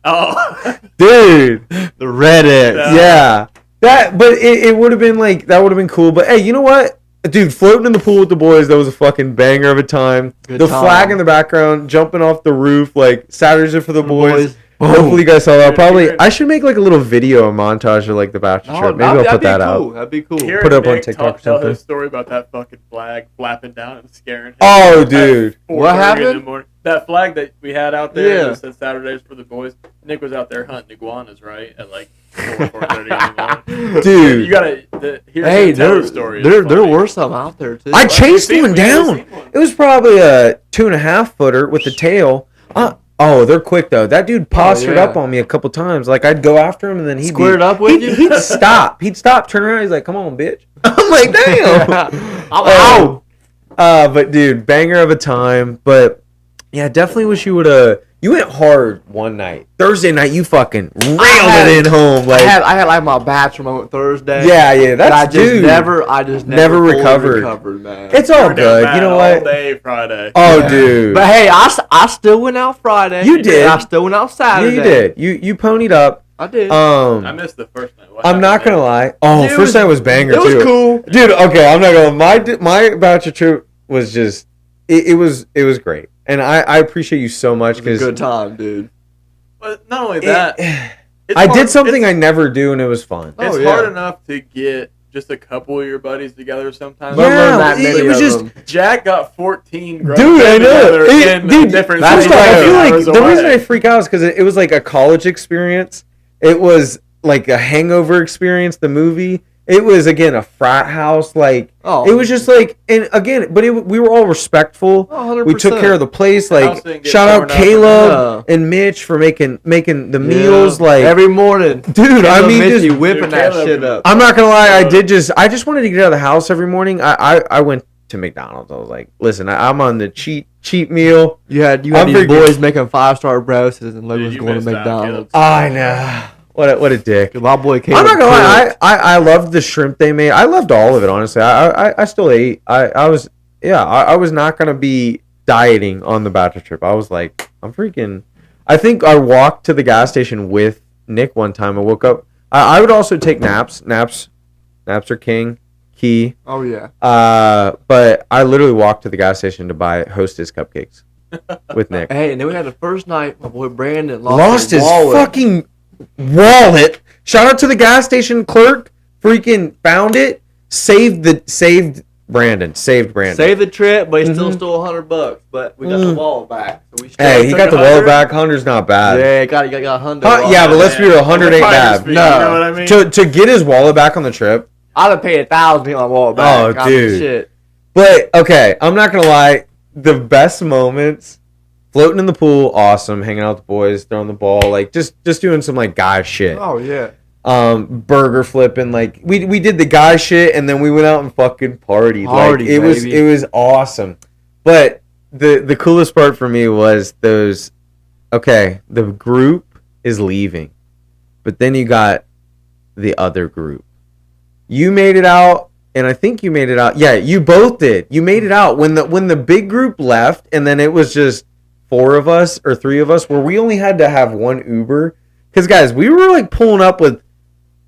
Oh. Dude. The red X. Yeah. But it would have been like, that would have been cool. But hey, you know what? Dude, floating in the pool with the boys, that was a fucking banger of a time. Good the time. flag in the background, jumping off the roof, like Saturdays are for the boys. Boom. Hopefully you guys saw that. Dude, Probably, here- I should make like a little video montage of like the Bachelor trip. Maybe I'll put that cool. out. That'd be cool. Hearing Put it up on Nick TikTok or tell something. his story about that fucking flag flapping down and scaring him. Oh, At dude. 4:30 What in the happened? morning. That flag that we had out there Yeah. that said Saturdays for the boys. Nick was out there hunting iguanas, right? At like 4:30 in the morning. Dude. You gotta hear Hey, him tell there, the story. there, It's there funny. were some out there too. I chased seen one one, yeah, we've down. seen one. It was probably a 2.5 footer with the tail. Oh, they're quick though. That dude postured yeah. up on me a couple times. Like I'd go after him and then he'd Squared up with you? He'd stop. He'd stop, turn around. He's like, "Come on, bitch." I'm like, "Damn." I'm out. But dude, banger of a time. But yeah, definitely wish you would have. You went hard one night. Thursday night, you fucking railed it in home. Like I had like my Bachelor moment Thursday. yeah, But I that's just dude. never fully recovered. man. It's all Turned out good. bad You know all what? day Friday. Oh, Yeah. dude. But hey, I still went out Friday. You did. I still went out Yeah, Saturday. you did. You ponied up. I did. I missed the first night. What I'm not happened gonna lie. Oh, It first was- night was banger it was too. cool. Dude. Okay, I'm not gonna. My Bachelor trip was just. It was great, and I appreciate you so much It was because a good time, dude. But not only that, it's I hard- did something I it's- never do, and it was fun. Oh, It's yeah. hard enough to get just a couple of your buddies together sometimes. Let alone Yeah, that it many was of just. them. Jack got 14 grown Dude, I men know. together in Dude, different that's First off, I like feel like hours the reason away. I freak out is because it was like a college experience. It was like a hangover experience. The movie. It was again a frat house. Like Oh. it was just like, and again, but we were all respectful. Oh, 100%. We took care of the place. house Like didn't get shout out torn up. Caleb and Mitch for making the meals. Like every morning, dude, I Caleb mean, Mitchie just, whipping Dude, that Caleb- shit up. I'm not gonna lie. I just wanted to get out of the house every morning. I went to McDonald's. I was like, listen, I'm on the cheat meal. You had I'm these freaking- boys making 5-star breakfasts, and Logan was you going to missed out, McDonald's. I know. What a dick. My boy Caleb. I'm not gonna lie. cooked. I loved the shrimp they made. I loved all of it. Honestly, I still ate. I was not gonna be dieting on the Bachelor trip. I was like, I'm freaking. I think I walked to the gas station with Nick one time. I woke up. I would also take naps. Naps are key. Oh yeah. But I literally walked to the gas station to buy Hostess cupcakes with Nick. Hey, and then we had the first night. My boy Brandon Lost his wallet. fucking wallet. Shout out to the gas station clerk. Freaking found it. Saved Brandon. Saved the trip, but he still stole $100. But we got the wallet back. So we still Hey, he took got the 100. wallet back. 100's not bad. Yeah, got $100. Yeah, but let's be real. 100 ain't Pirates bad. fee, No. You know what I mean? To get his wallet back on the trip. I'd have paid $1,000 to get my wallet back. Oh, I mean, dude. shit. But okay, I'm not gonna lie. The best moments, floating in the pool, awesome. Hanging out with the boys, throwing the ball, like just doing some like guy shit. Oh yeah. Burger flipping, like we did the guy shit, and then we went out and fucking partied. Party, like baby. it was awesome. But the coolest part for me was those. Okay, the group is leaving, but then you got the other group. You made it out. And I think you made it out. Yeah, you both did. You made it out when the big group left, and then it was just 4 of us or 3 of us, where we only had to have one Uber. Because guys, we were like pulling up with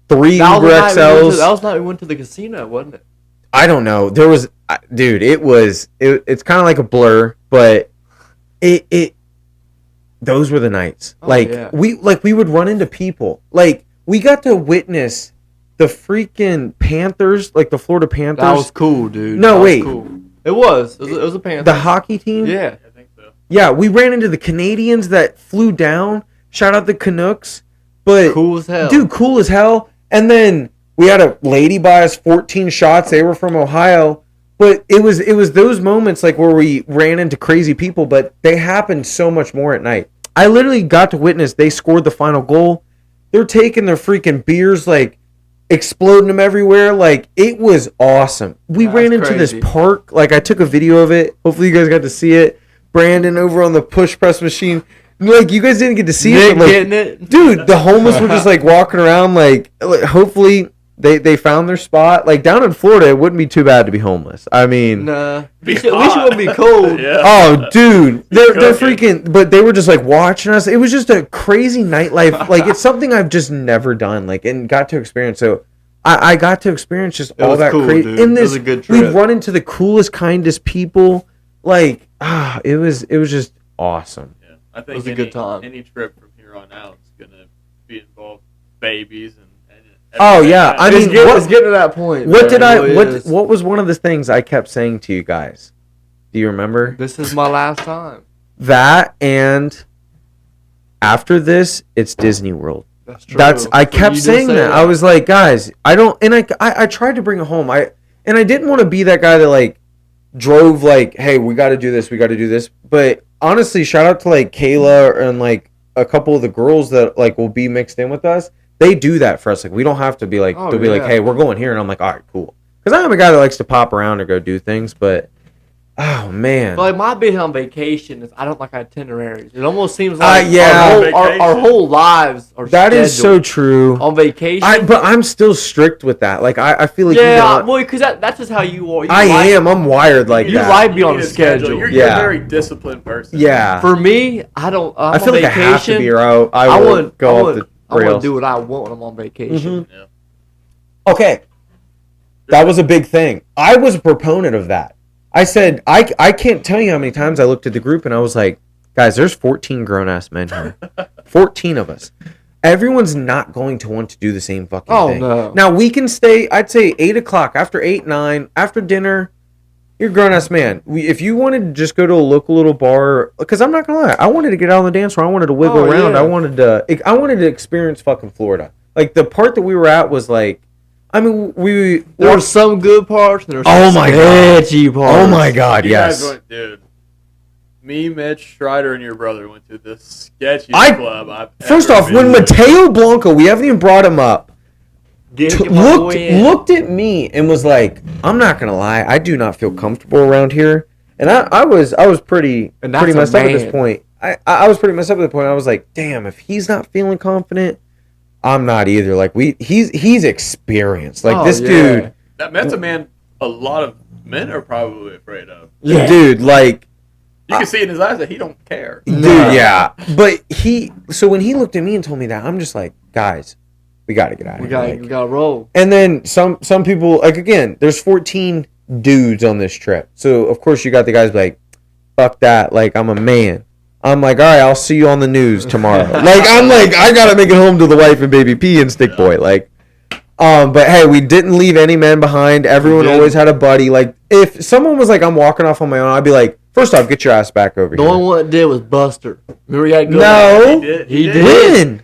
3 Uber XLs. That was the night we went to the casino, wasn't it? I don't know. There was, dude. It's kind of like a blur, but it. Those were the nights. We would run into people. Like we got to witness the freaking Panthers, like the Florida Panthers. That was cool, dude. No, wait. Cool. It was a Panthers. The hockey team. Yeah, I think so. Yeah, we ran into the Canadians that flew down. Shout out the Canucks. But cool as hell, dude. Cool as hell. And then we had a lady buy us 14 shots. They were from Ohio. But it was those moments like where we ran into crazy people, but they happened so much more at night. I literally got to witness they scored the final goal. They're taking their freaking beers, like exploding them everywhere. Like it was awesome. We ran into this park. Like I took a video of it. Hopefully you guys got to see it. Brandon over on the push press machine. Like you guys didn't get to see it. But, like, getting it, dude. The homeless were just like walking around. Like hopefully they found their spot. Like down in Florida, it wouldn't be too bad to be homeless. I mean, nah. At least it wouldn't be cold. Yeah. Oh, dude, they're freaking. But they were just like watching us. It was just a crazy nightlife. Like it's something I've just never done. Like and got to experience. So I got to experience just all that cool, crazy. Dude. In this, it was a good trip. we'd run into the coolest, kindest people. Like it was just awesome. Yeah, I think it was a good time. Any trip from here on out is gonna be involved babies and oh yeah, I mean, it's getting to that point. What did what was one of the things I kept saying to you guys? Do you remember? This is my last time. That and after this, it's Disney World. That's true. I kept saying that. I was like, guys, I don't, and I tried to bring it home. I didn't want to be that guy that like drove like, hey, we got to do this. But honestly, shout out to like Kayla and like a couple of the girls that like will be mixed in with us. They do that for us. Like we don't have to be like they'll be like, hey, we're going here, and I'm like, all right, cool. Because I'm a guy that likes to pop around or go do things, but oh man. But like my big on vacation is I don't like itineraries. It almost seems like our whole lives are that is so true on vacation. But I'm still strict with that. Like I feel like well, because that's just how you are. I'm wired like you that. You like be on a schedule. You're a very disciplined person. Yeah. For me, I don't. I feel like I have to be, or I would go off the rails. I want to do what I want when I'm on vacation. Mm-hmm. Yeah. Okay. That was a big thing. I was a proponent of that. I said, I can't tell you how many times I looked at the group and I was like, guys, there's 14 grown-ass men here. 14 of us. Everyone's not going to want to do the same fucking thing. Oh, no. Now, we can stay, I'd say 8 o'clock, after 8, 9, after dinner, you're a grown-ass man. If you wanted to just go to a local little bar, because I'm not going to lie, I wanted to get out on the dance floor. I wanted to wiggle around. Yeah. I wanted to experience fucking Florida. Like, the part that we were at was like, I mean, there were some good parts. There were some sketchy parts. Oh my god, yes. You guys went, dude. Me, Mitch, Strider, and your brother went to the sketchiest club I've First ever off, when Mateo Blanco, we haven't even brought him up, looked at me and was like, "I'm not gonna lie, I do not feel comfortable around here." And I was pretty messed up at this point. I was pretty messed up at the point. I was like, "Damn, if he's not feeling confident." I'm not either. Like he's experienced. Like this dude. That's a man a lot of men are probably afraid of. Yeah. Dude, like you can see in his eyes that he don't care. Dude, yeah. But so when he looked at me and told me that, I'm just like, guys, we gotta get out of here. We gotta roll. And then some people, like again, there's 14 dudes on this trip. So of course you got the guys like, fuck that, like I'm a man. I'm like, all right, I'll see you on the news tomorrow. I'm like, I gotta make it home to the wife and baby P and Stick Boy. Like, but hey, we didn't leave any men behind. Everyone always had a buddy. Like, if someone was like, I'm walking off on my own, I'd be like, first off, get your ass back over here. The only one that did was Buster. Remember he had to go No, he did. When?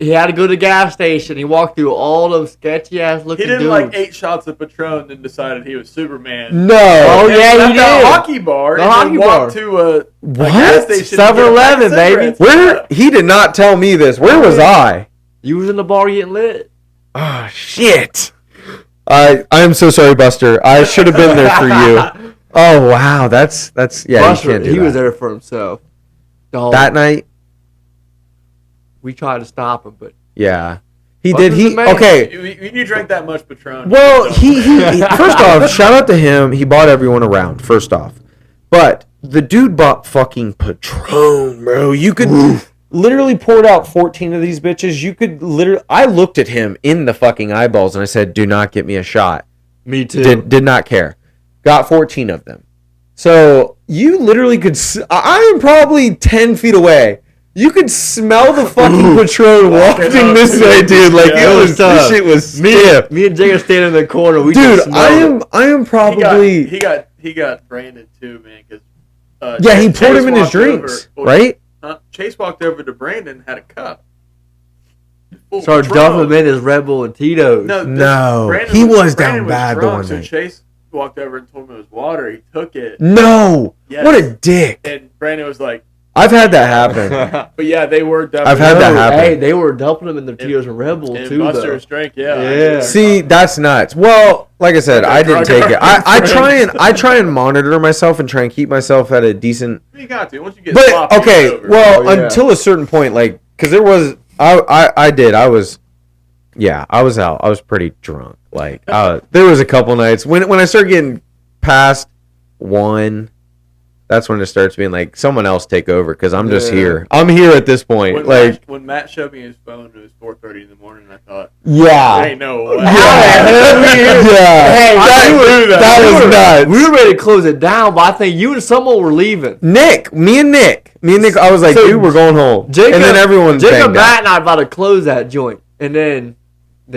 He had to go to the gas station. He walked through all those sketchy ass looking dudes. He did like 8 shots of Patron and then decided he was Superman. No. Oh yeah, he did. A hockey bar. The hockey bar. Walked to a gas station. 7-Eleven, baby. Where? He did not tell me this. Where was I? You was in the bar getting lit. Oh shit. I am so sorry, Buster. I should have been there for you. Oh wow, that's yeah. Buster, you can't do he that. was there for himself. That night. We tried to stop him, but yeah, he Buster's did. Okay. You drank that much Patron. Well, he first off, shout out to him. He bought everyone around. First off, but the dude bought fucking Patron, bro. You could literally poured out 14 of these bitches. You could literally. I looked at him in the fucking eyeballs and I said, "Do not get me a shot." Me too. Did not care. Got 14 of them. So you literally could. I am probably 10 feet away. You could smell the fucking Patron wafting this way, dude. Like it was. This shit was stiff. Me and Jake are standing in the corner. Dude, I am probably. He got Brandon too, man. Cause, yeah, he poured him in his drinks, right? Chase walked over to Brandon, had a cup. Started dumping him in his Red Bull and Tito's. No, he was down bad the one so night. Chase walked over and told him it was water. He took it. No, yes. What a dick. And Brandon was like, I've had that happen. But yeah, they were dumping. I've had that happen. Hey, they were dumping them in their Tito's and Red Bull too. Buster's drink, yeah. See, that's nuts. Well, like I said, I didn't take it. I try and monitor myself and try and keep myself at a decent. You got to once you get. But okay, well, until a certain point, like, because there was, I was out. I was pretty drunk. Like, there was a couple nights when I started getting past 1. That's when it starts being like someone else take over because I'm just here. I'm here at this point. When Matt showed me his phone, it was 4:30 in the morning. I thought, yeah, there ain't no way. Hey, that was nuts. We were ready to close it down, but I think you and someone were leaving. Me and Nick. I was like, dude, we're going home. Jacob, and then everyone. Jacob, Matt, and I about to close that joint, and then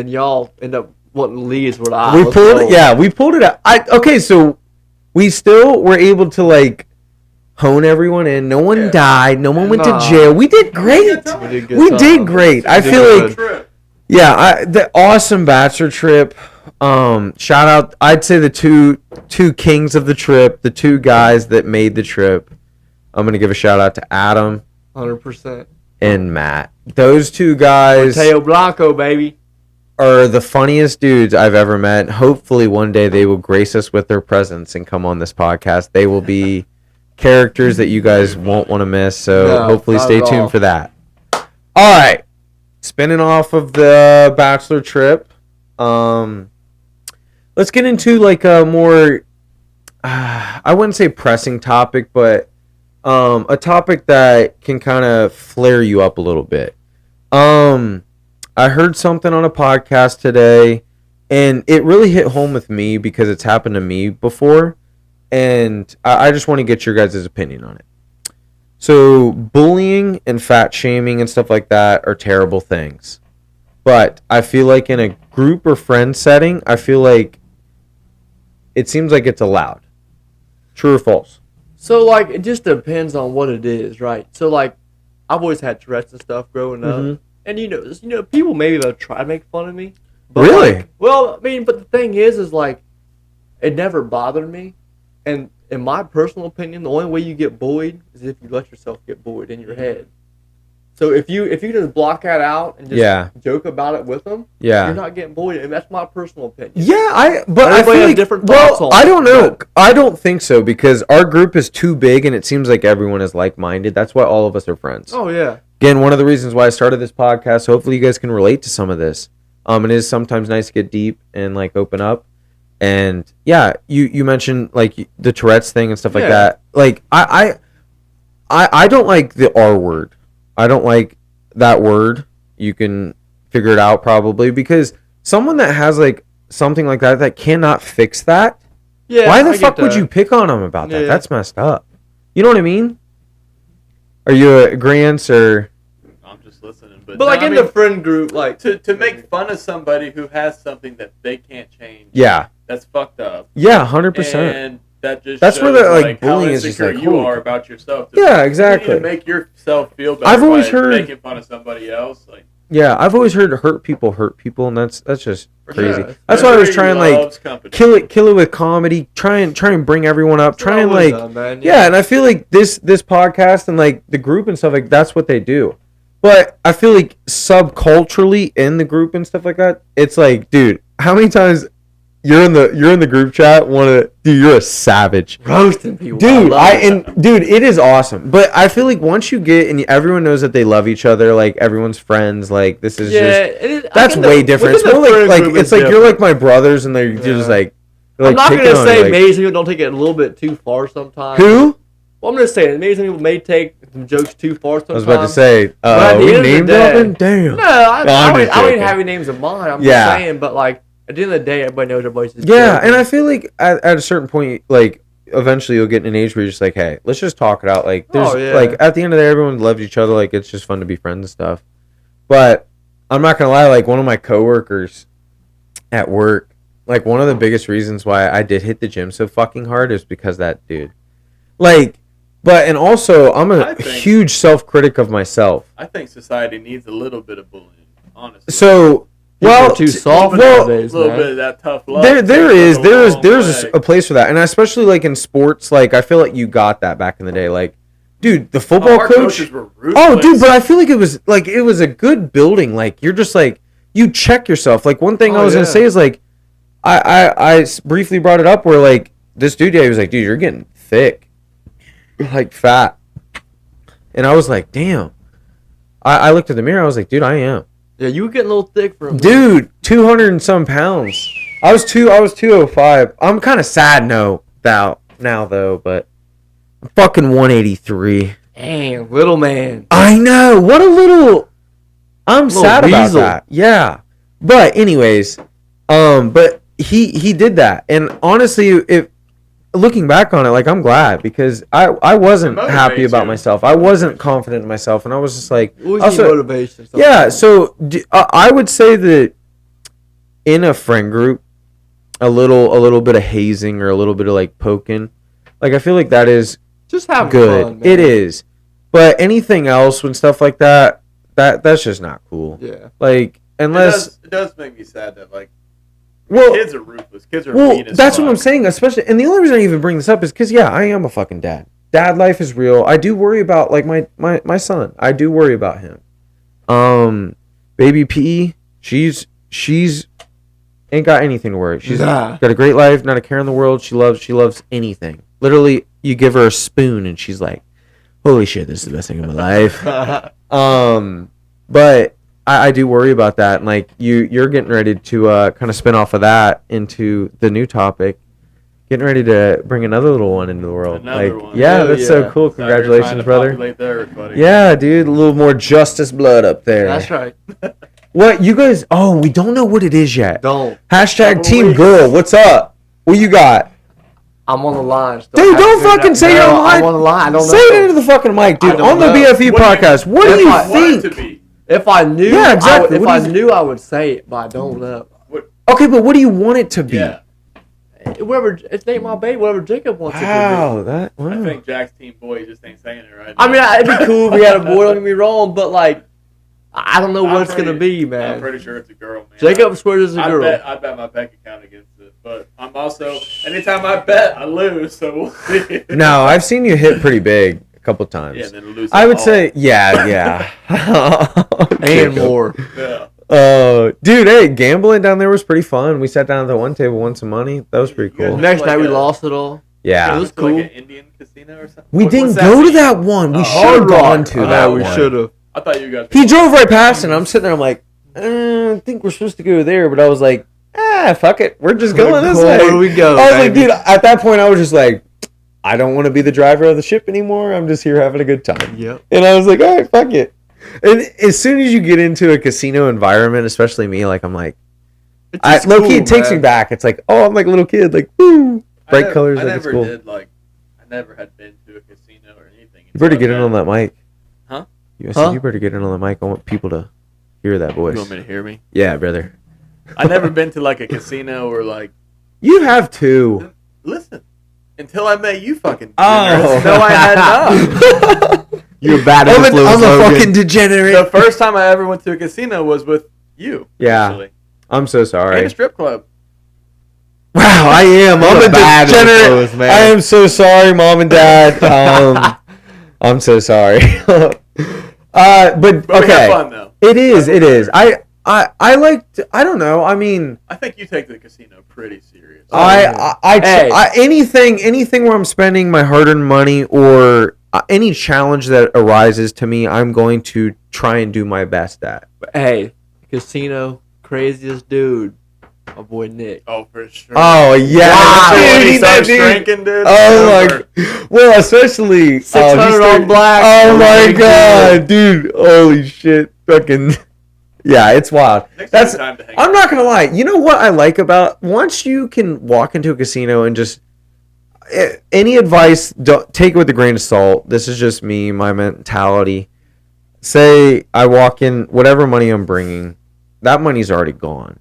y'all end up wanting to leave. What I we pulled it. Yeah, we pulled it out. Okay, so we still were able to like hone everyone in. No one died. No one went to jail. We did great. We did great. I feel like, the awesome Bachelor trip. Shout out. I'd say the two kings of the trip, the two guys that made the trip. I'm gonna give a shout out to Adam, 100%, and Matt. Those two guys, Mateo Blanco, baby, are the funniest dudes I've ever met. Hopefully, one day they will grace us with their presence and come on this podcast. They will be characters that you guys won't want to miss, so hopefully stay tuned for that. All right, spinning off of the Bachelor trip, let's get into like a more I wouldn't say pressing topic, but a topic that can kind of flare you up a little bit. I heard something on a podcast today, and it really hit home with me because it's happened to me before. And I just want to get your guys' opinion on it. So bullying and fat shaming and stuff like that are terrible things. But I feel like in a group or friend setting, I feel like it seems like it's allowed. True or false? So, like, it just depends on what it is, right? So, like, I've always had Tourette's and stuff growing up. Mm-hmm. And, you know, people maybe they'll try to make fun of me. But really? Like, well, I mean, but the thing is like, it never bothered me. And in my personal opinion, the only way you get bullied is if you let yourself get bullied in your head. So if you just block that out and just joke about it with them, you're not getting bullied. And that's my personal opinion. Yeah, I feel like different thoughts on I don't know. I don't think so because our group is too big and it seems like everyone is like-minded. That's why all of us are friends. Oh yeah. Again, one of the reasons why I started this podcast. Hopefully, you guys can relate to some of this. It is sometimes nice to get deep and like open up. And yeah, you mentioned like the Tourette's thing and stuff like that. Like I don't like the R word. I don't like that word. You can figure it out probably because someone that has like something like that cannot fix that. Yeah. Why the fuck would you pick on them about that? That's messed up. You know what I mean? Are you a agreeance or? I'm just listening, but like in the friend group, like to make fun of somebody who has something that they can't change. Yeah. That's fucked up. Yeah, 100%. And that just that's shows where the like bullying how is just like you are about yourself. Yeah, exactly. To make yourself feel better. I've always heard making fun of somebody else. Like I've always heard hurt people, and that's just crazy. Sure. That's why I was trying like kill it with comedy. Try and bring everyone up. Try and like and I feel like this podcast and like the group and stuff like that's what they do. But I feel like subculturally in the group and stuff like that, it's like, dude, how many times you're in the group chat you're a savage. Roasting people. Dude, dude, it is awesome. But I feel like once you get and everyone knows that they love each other, like everyone's friends, like this is that's way different. It's more like it's like you're like my brothers and they're just like I'm not gonna say maybe people don't take it a little bit too far sometimes. Who? Well, I'm just saying, maybe some people may take some jokes too far sometimes. I was about to say, we name dropping? Damn. No, I don't even have any names in mind. I'm just saying, but like, at At the end of the day, everybody knows everybody's just Yeah, joking. and I feel like at a certain point, like eventually you'll get in an age where you're just like, hey, let's just talk it out. Like, there's like at the end of the day, everyone loves each other. Like, it's just fun to be friends and stuff. But I'm not gonna lie, like one of my coworkers at work, like one of the biggest reasons why I did hit the gym so fucking hard is because that dude. Like, and also I'm a huge self-critic of myself. I think society needs a little bit of bullying, honestly. So, well, too soft nowadays, a little bit of that tough love. There's a place for that, and especially like in sports, like I feel like you got that back in the day, like. Dude, the football coach. Oh, dude, but I feel like it was a good building. Like you're just like you check yourself. Like one thing I was gonna say is like I briefly brought it up where like this dude, he was like, dude, you're getting thick, like fat, and I was like, damn. I looked at the mirror. I was like, dude, I am. Yeah, you were getting a little thick for him. Dude, 200 and some pounds. I was 205. I'm kind of sad now though, but. Fucking 183. Dang, little man. I know. What a little. I'm sad about that. Yeah. But anyways, but he did that, and honestly, if looking back on it, like I'm glad because I wasn't happy about myself. I wasn't confident in myself, and I was just like, also, motivation. Yeah. So I would say that in a friend group, a little bit of hazing or a little bit of like poking, like I feel like that is. Just have good. fun, man. It is, but anything else when stuff like that's just not cool. Yeah. Like unless it does make me sad that like well kids are ruthless. Kids are mean as that's fuck. what I'm saying. Especially, and the only reason I even bring this up is because I am a fucking dad. Dad life is real. I do worry about like my son. I do worry about him. Baby P, she's ain't got anything to worry. She's got a great life, not a care in the world. She loves anything. Literally, you give her a spoon and she's like, holy shit, this is the best thing in my life. But I do worry about that. And like you're getting ready to kind of spin off of that into the new topic. Getting ready to bring another little one into the world. Yeah, that's so cool. Congratulations, brother. Yeah, dude, a little more justice blood up there. That's right. What you guys? Oh, we don't know what it is yet. Don't. # Team Girl. What's up? What you got? I'm on the line. Dude, don't fucking say you're on the line. I'm on the line. I don't say it into the fucking mic, dude. On the BFE podcast. What do you think? If I knew, yeah, exactly. If I knew, I would say it, but I don't know. Okay, but what do you want it to be? Yeah. Whoever, it ain't my baby. Whatever Jacob wants it to be. Wow. I think Jack's team boy just ain't saying it right now. I mean, it'd be cool if we had a boy. Don't get me wrong, but like, I don't know what it's gonna be, man. I'm pretty sure it's a girl, man. Jacob swears it's a girl. I bet my bank account against it, but I'm also anytime I bet, I lose. So we'll see. No, I've seen you hit pretty big a couple times. Yeah, then lose. I would say, yeah. And more. Yeah. Dude, hey, gambling down there was pretty fun. We sat down at the one table, won some money. That was pretty cool. Next night we lost it all. Yeah. It was cool. Like an Indian casino or something. We didn't go to that one. We should have gone to that one. We should have. I thought you guys. He drove right past, and I'm sitting there. I'm like, I think we're supposed to go there, but I was like, fuck it, we're just going this way. Where we go? I was like, dude. At that point, I was just like, I don't want to be the driver of the ship anymore. I'm just here having a good time. Yep. And I was like, all right, fuck it. And as soon as you get into a casino environment, especially me, like I'm like, low key, it takes me back. It's like, oh, I'm like a little kid, like woo, bright colors. I like never it's cool. did I never had been to a casino or anything. You better get in on that mic. Huh? I said you better get in on the mic. I want people to hear that voice. You want me to hear me? Yeah, brother. I never been to like a casino or like. You have too. Listen, until I met you, fucking. Oh no, I had not. You're bad at I'm a fucking degenerate. The first time I ever went to a casino was with you. Yeah. Actually. I'm so sorry. And a strip club. Wow, I am. I'm a degenerate. Man. I am so sorry, mom and dad. I'm so sorry. But okay. We have fun though. It is. I like. I don't know. I mean, I think you take the casino pretty serious. Anything where I'm spending my hard-earned money or any challenge that arises to me, I'm going to try and do my best at. Hey, casino craziest dude, my boy Nick. Oh, for sure. Oh yeah, wow. Dude, he starts drinking, dude. Oh my, well, especially 600 on black. Oh my god, dude! Holy shit, fucking. Yeah, it's wild. Next time to hang I'm out. not gonna lie. You know what I like about once you can walk into a casino and just any advice, don't take it with a grain of salt. This is just me, my mentality. Say I walk in, whatever money I'm bringing, that money's already gone.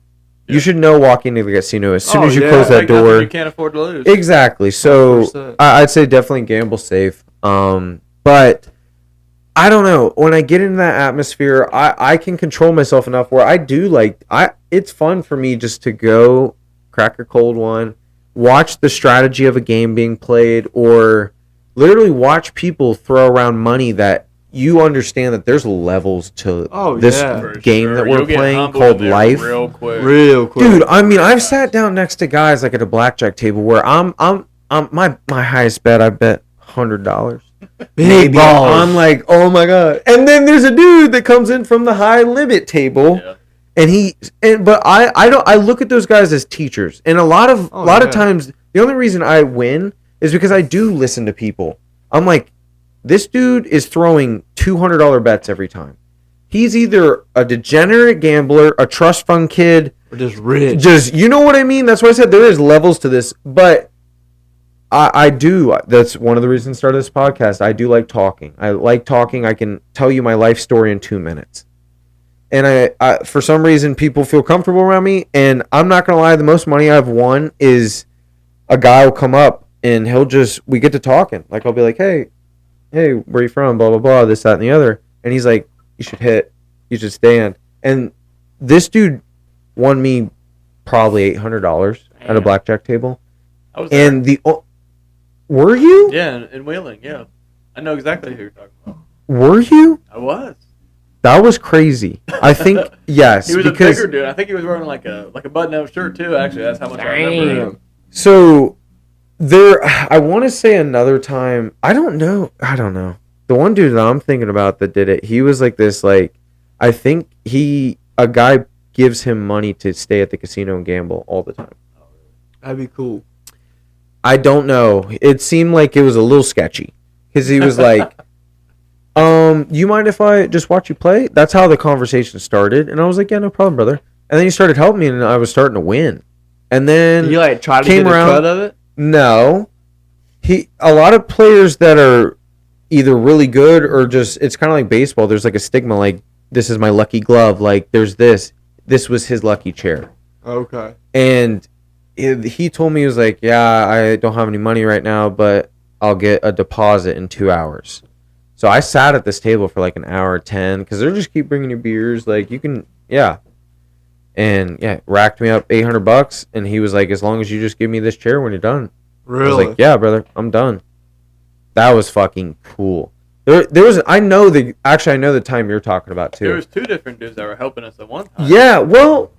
Yeah. You should know walking into the casino as soon as you close that door. You can't afford to lose. Exactly. So I'd say definitely gamble safe. But I don't know. When I get into that atmosphere, I can control myself enough where I do it's fun for me just to go crack a cold one, watch the strategy of a game being played, or literally watch people throw around money that you understand that there's levels to this game that we're playing called life. Real quick. Dude, I mean, I've sat down next to guys like at a blackjack table where I'm my highest bet, I bet $100. Big balls. I'm like, oh my god. And then there's a dude that comes in from the high limit table. Yeah. But I look at those guys as teachers. And a lot of times the only reason I win is because I do listen to people. I'm like, this dude is throwing $200 bets every time. He's either a degenerate gambler, a trust fund kid, or just rich. You know what I mean? That's why I said there is levels to this. But I do. That's one of the reasons I started this podcast. I do like talking. I like talking. I can tell you my life story in 2 minutes. And I for some reason, people feel comfortable around me. And I'm not going to lie, the most money I've won is a guy will come up and we get to talking. Like, I'll be like, hey, where are you from? Blah, blah, blah, this, that, and the other. And he's like, you should hit. You should stand. And this dude won me probably $800 at a blackjack table. I was there. And were you? Yeah, in Wheeling, yeah. I know exactly who you're talking about. Were you? I was. That was crazy. I think, yes. He was a bigger dude. I think he was wearing like a button-up shirt, too, actually. That's how much I remember him. So, I want to say another time, I don't know. The one dude that I'm thinking about that did it, he was like this, like, I think a guy gives him money to stay at the casino and gamble all the time. That'd be cool. I don't know. It seemed like it was a little sketchy. Because he was like, you mind if I just watch you play? That's how the conversation started. And I was like, yeah, no problem, brother. And then he started helping me, and I was starting to win. And then you like try to get a cut of it? No. A lot of players that are either really good or just, it's kind of like baseball. There's like a stigma, like, this is my lucky glove. Like, there's this. This was his lucky chair. Okay. And he told me, he was like, yeah, I don't have any money right now, but I'll get a deposit in 2 hours. So I sat at this table for like an hour 10 because they'll just keep bringing you beers. Like, you can, yeah. And yeah, racked me up $800. And he was like, as long as you just give me this chair when you're done. Really? I was like, yeah, brother, I'm done. That was fucking cool. There was, I know the time you're talking about too. There was 2 different dudes that were helping us at one time. Yeah, well.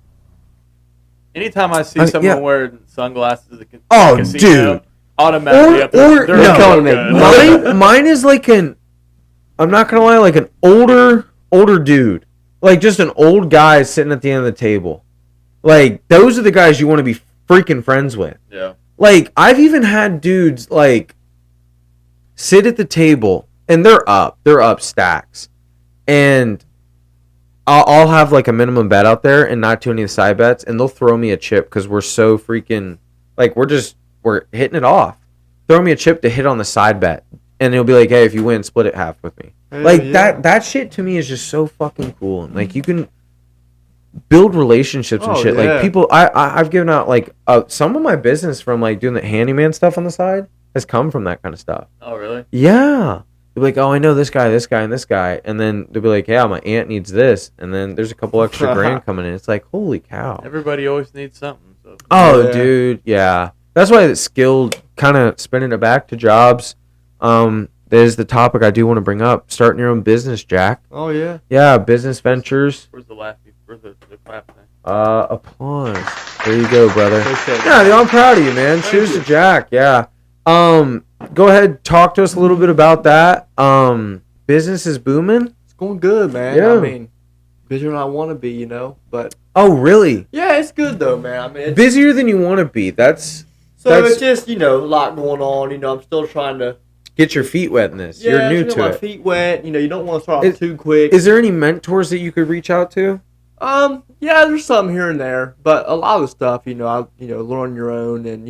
Anytime I see someone wearing sunglasses at the casino, dude. automatically mine is like I'm not gonna lie, like an older dude, like just an old guy sitting at the end of the table. Like, those are the guys you want to be freaking friends with. Yeah. Like, I've even had dudes like sit at the table and they're up stacks, and I'll have like a minimum bet out there and not too many side bets, and they'll throw me a chip because we're so freaking, like, we're hitting it off. Throw me a chip to hit on the side bet, and it'll be like, hey, if you win, split it half with me. Like, that shit to me is just so fucking cool. And like, you can build relationships and shit. Like, people, I've given out like some of my business from like doing the handyman stuff on the side has come from that kind of stuff. Oh, really? Yeah. They'll be like, oh, I know this guy, and this guy. And then they'll be like, yeah, my aunt needs this. And then there's a couple extra grand coming in. It's like, holy cow. Everybody always needs something. So. Oh, yeah. Dude, yeah. That's why it's skilled, kind of spinning it back to jobs. There's the topic I do want to bring up. Starting your own business, Jack. Oh, yeah. Yeah, business ventures. Where's the laugh? Where's the clap thing? Applause. There you go, brother. Yeah, I'm proud of you, man. Cheers to Jack. Yeah. Go ahead, talk to us a little bit about that. Business is booming. It's going good, man. Yeah. I mean, busier than I want to be, you know. But oh, really? Yeah, it's good though, man. I mean, busier than you want to be. That's it's just, you know, a lot going on. You know, I'm still trying to get your feet wet in this. Yeah, you're new to my it. feet wet. You know, you don't want to start off too quick. Is there any mentors that you could reach out to? Yeah, there's some here and there, but a lot of the stuff, learn your own, and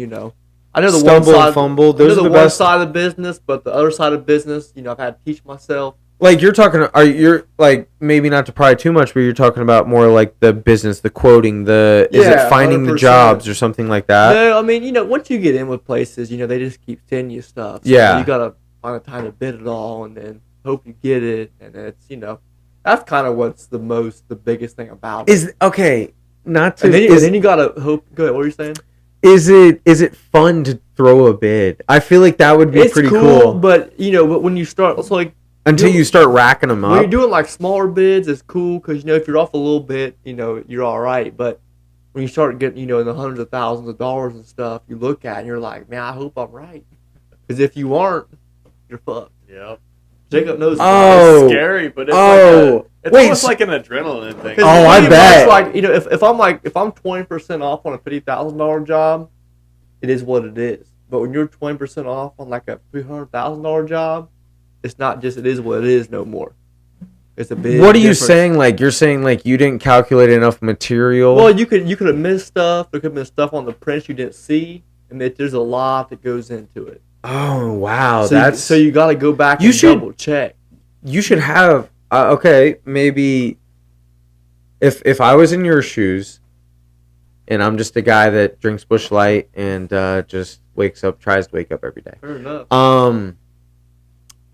I know the Stumble one side, and fumble. I Those know are the the one best. side of the business, but the other side of business, I've had to teach myself. Like you're talking, you're like maybe not to pry too much, but you're talking about more like the business, the quoting, is it finding 100%. the jobs or something like that? No, I mean, once you get in with places, they just keep sending you stuff. So Yeah. you gotta find a time to bid it all, and then hope you get it, and it's that's kind of what's the biggest thing about it. Is okay, not to. And then you gotta hope. Go ahead. What were you saying? Is it fun to throw a bid? I feel like that would be pretty cool. But when you start, it's like until you start racking them up. When you're doing like smaller bids, it's cool because if you're off a little bit, you're all right. But when you start getting in the hundreds of thousands of dollars and stuff, you look at it and you're like, man, I hope I'm right. Because if you aren't, you're fucked. Yep. Jacob knows. It's scary, but it's almost like an adrenaline thing. Oh, I bet. Like if I'm 20% off on a $50,000 job, it is what it is. But when you're 20% off on like a $300,000 job, it's not just it is what it is no more. It's a big. What are you saying? Like you're saying like you didn't calculate enough material? Well, you could have missed stuff. There could have been stuff on the prints you didn't see, and there's a lot that goes into it. Oh wow, so you got to go back and double check. You should have okay, maybe if I was in your shoes, and I'm just a guy that drinks Busch Light and just tries to wake up every day. Fair enough.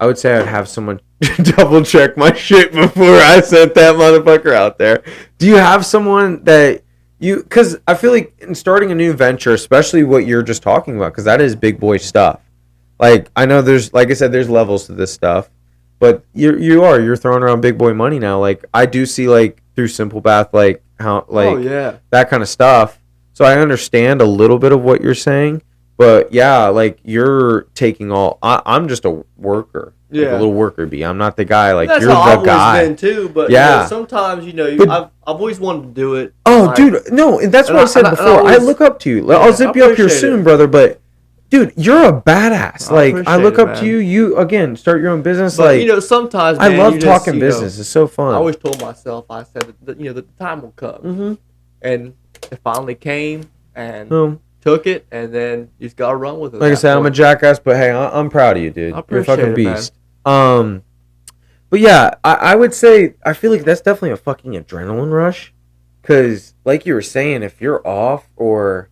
I would say I'd have someone double check my shit before I sent that motherfucker out there. Do you have someone that because I feel like in starting a new venture, especially what you're just talking about, because that is big boy stuff. Like I know like I said, there's levels to this stuff, but you're throwing around big boy money now. Like I do see like through Simple Bath, like how like that kind of stuff. So I understand a little bit of what you're saying, but yeah, like you're taking all. I'm just a worker, like a little worker bee. I'm not the guy. Like that's you're how the I've guy. Always been too, but sometimes I've always wanted to do it. Oh, dude, no, and that's what I said before. I look up to you. I'll zip you up here soon, brother, but. Dude, you're a badass. I look up to you. You again start your own business. But, sometimes I love talking business. It's so fun. I always told myself, I said that the time will come, and it finally came and took it, and then you just gotta run with it. Like I said, I'm a jackass, but hey, I'm proud of you, dude. You're a fucking beast. But yeah, I would say I feel like that's definitely a fucking adrenaline rush, because like you were saying, if you're off or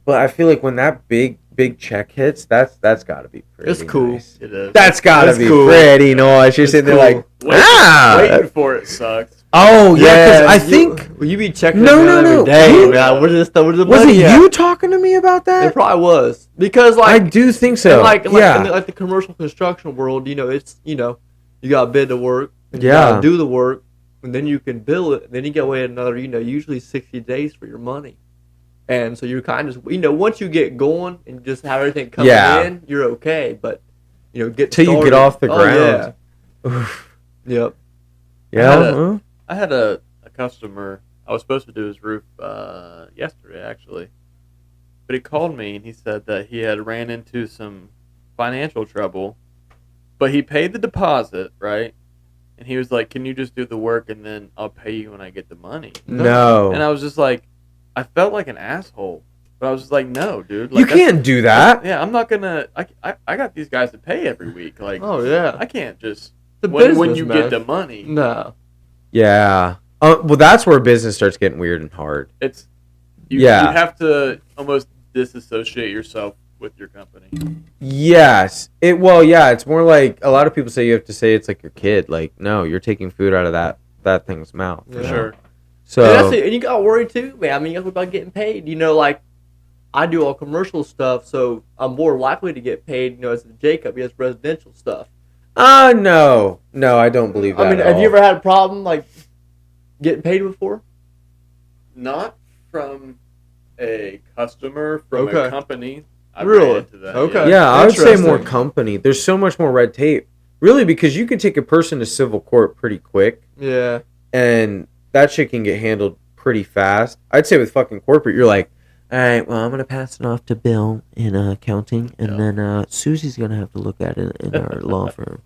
but I feel like when that big check hits, that's got to be pretty. It's cool. Nice. It is. That's got to be pretty nice. You're sitting there like, waiting for it sucks. Oh yeah, because I think you be checking every day, man. Where's the money? Was it you talking to me about that? It probably was because I do think so. In the commercial construction world, it's you got to bid the work, and you got to do the work, and then you can bill it. And then you get away another usually 60 days for your money. And so you're kind of once you get going and just have everything coming in, you're okay. But get till you get off the ground. Yep. Yeah. I had a customer. I was supposed to do his roof yesterday, actually, but he called me and he said that he had ran into some financial trouble, but he paid the deposit, right? And he was like, "Can you just do the work and then I'll pay you when I get the money?" No. And I was just like. I felt like an asshole, but I was just like, no, dude. Like, you can't do that. Yeah, I'm not gonna. I got these guys to pay every week. Like, oh yeah, I can't just when you get the money. No. Yeah. Well, that's where business starts getting weird and hard. It's you have to almost disassociate yourself with your company. Yes. It's more like a lot of people say you have to say it's like your kid. Like, no, you're taking food out of that thing's mouth. For sure. So and you got to worry too, man. I mean, you got about getting paid. Like I do all commercial stuff, so I'm more likely to get paid. As Jacob, he has residential stuff. No, I don't believe that. I mean, have you ever had a problem like getting paid before? Not from a customer, from a company. I really? ran into that. Okay. Yeah, I would say more company. There's so much more red tape, really, because you can take a person to civil court pretty quick. Yeah. And that shit can get handled pretty fast. I'd say with fucking corporate, you're like, all right, well, I'm going to pass it off to Bill in accounting, and then Susie's going to have to look at it in our law firm.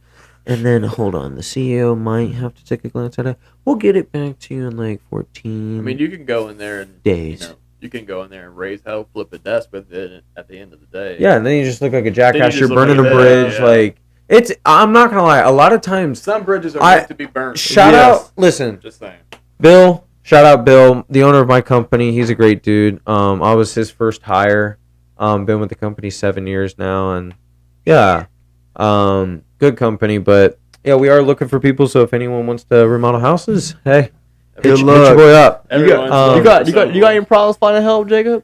And then, hold on, the CEO might have to take a glance at it. We'll get it back to you in like 14 I mean, you can go in there and days. you can go in there and raise hell, flip a desk with it at the end of the day. Yeah, and then you just look like a jackass. you You're just burning look a like bridge. that, yeah. Like, it's, I'm not going to lie, a lot of times, Some bridges are meant to be burnt. shout Yes. out, listen, Just saying. Bill, shout out Bill, the owner of my company. He's a great dude. I was his first hire. Been with the company 7 years now, and yeah, good company. But yeah, we are looking for people. So if anyone wants to remodel houses, hey, hit your boy up. Everyone's You got any problems finding help, Jacob?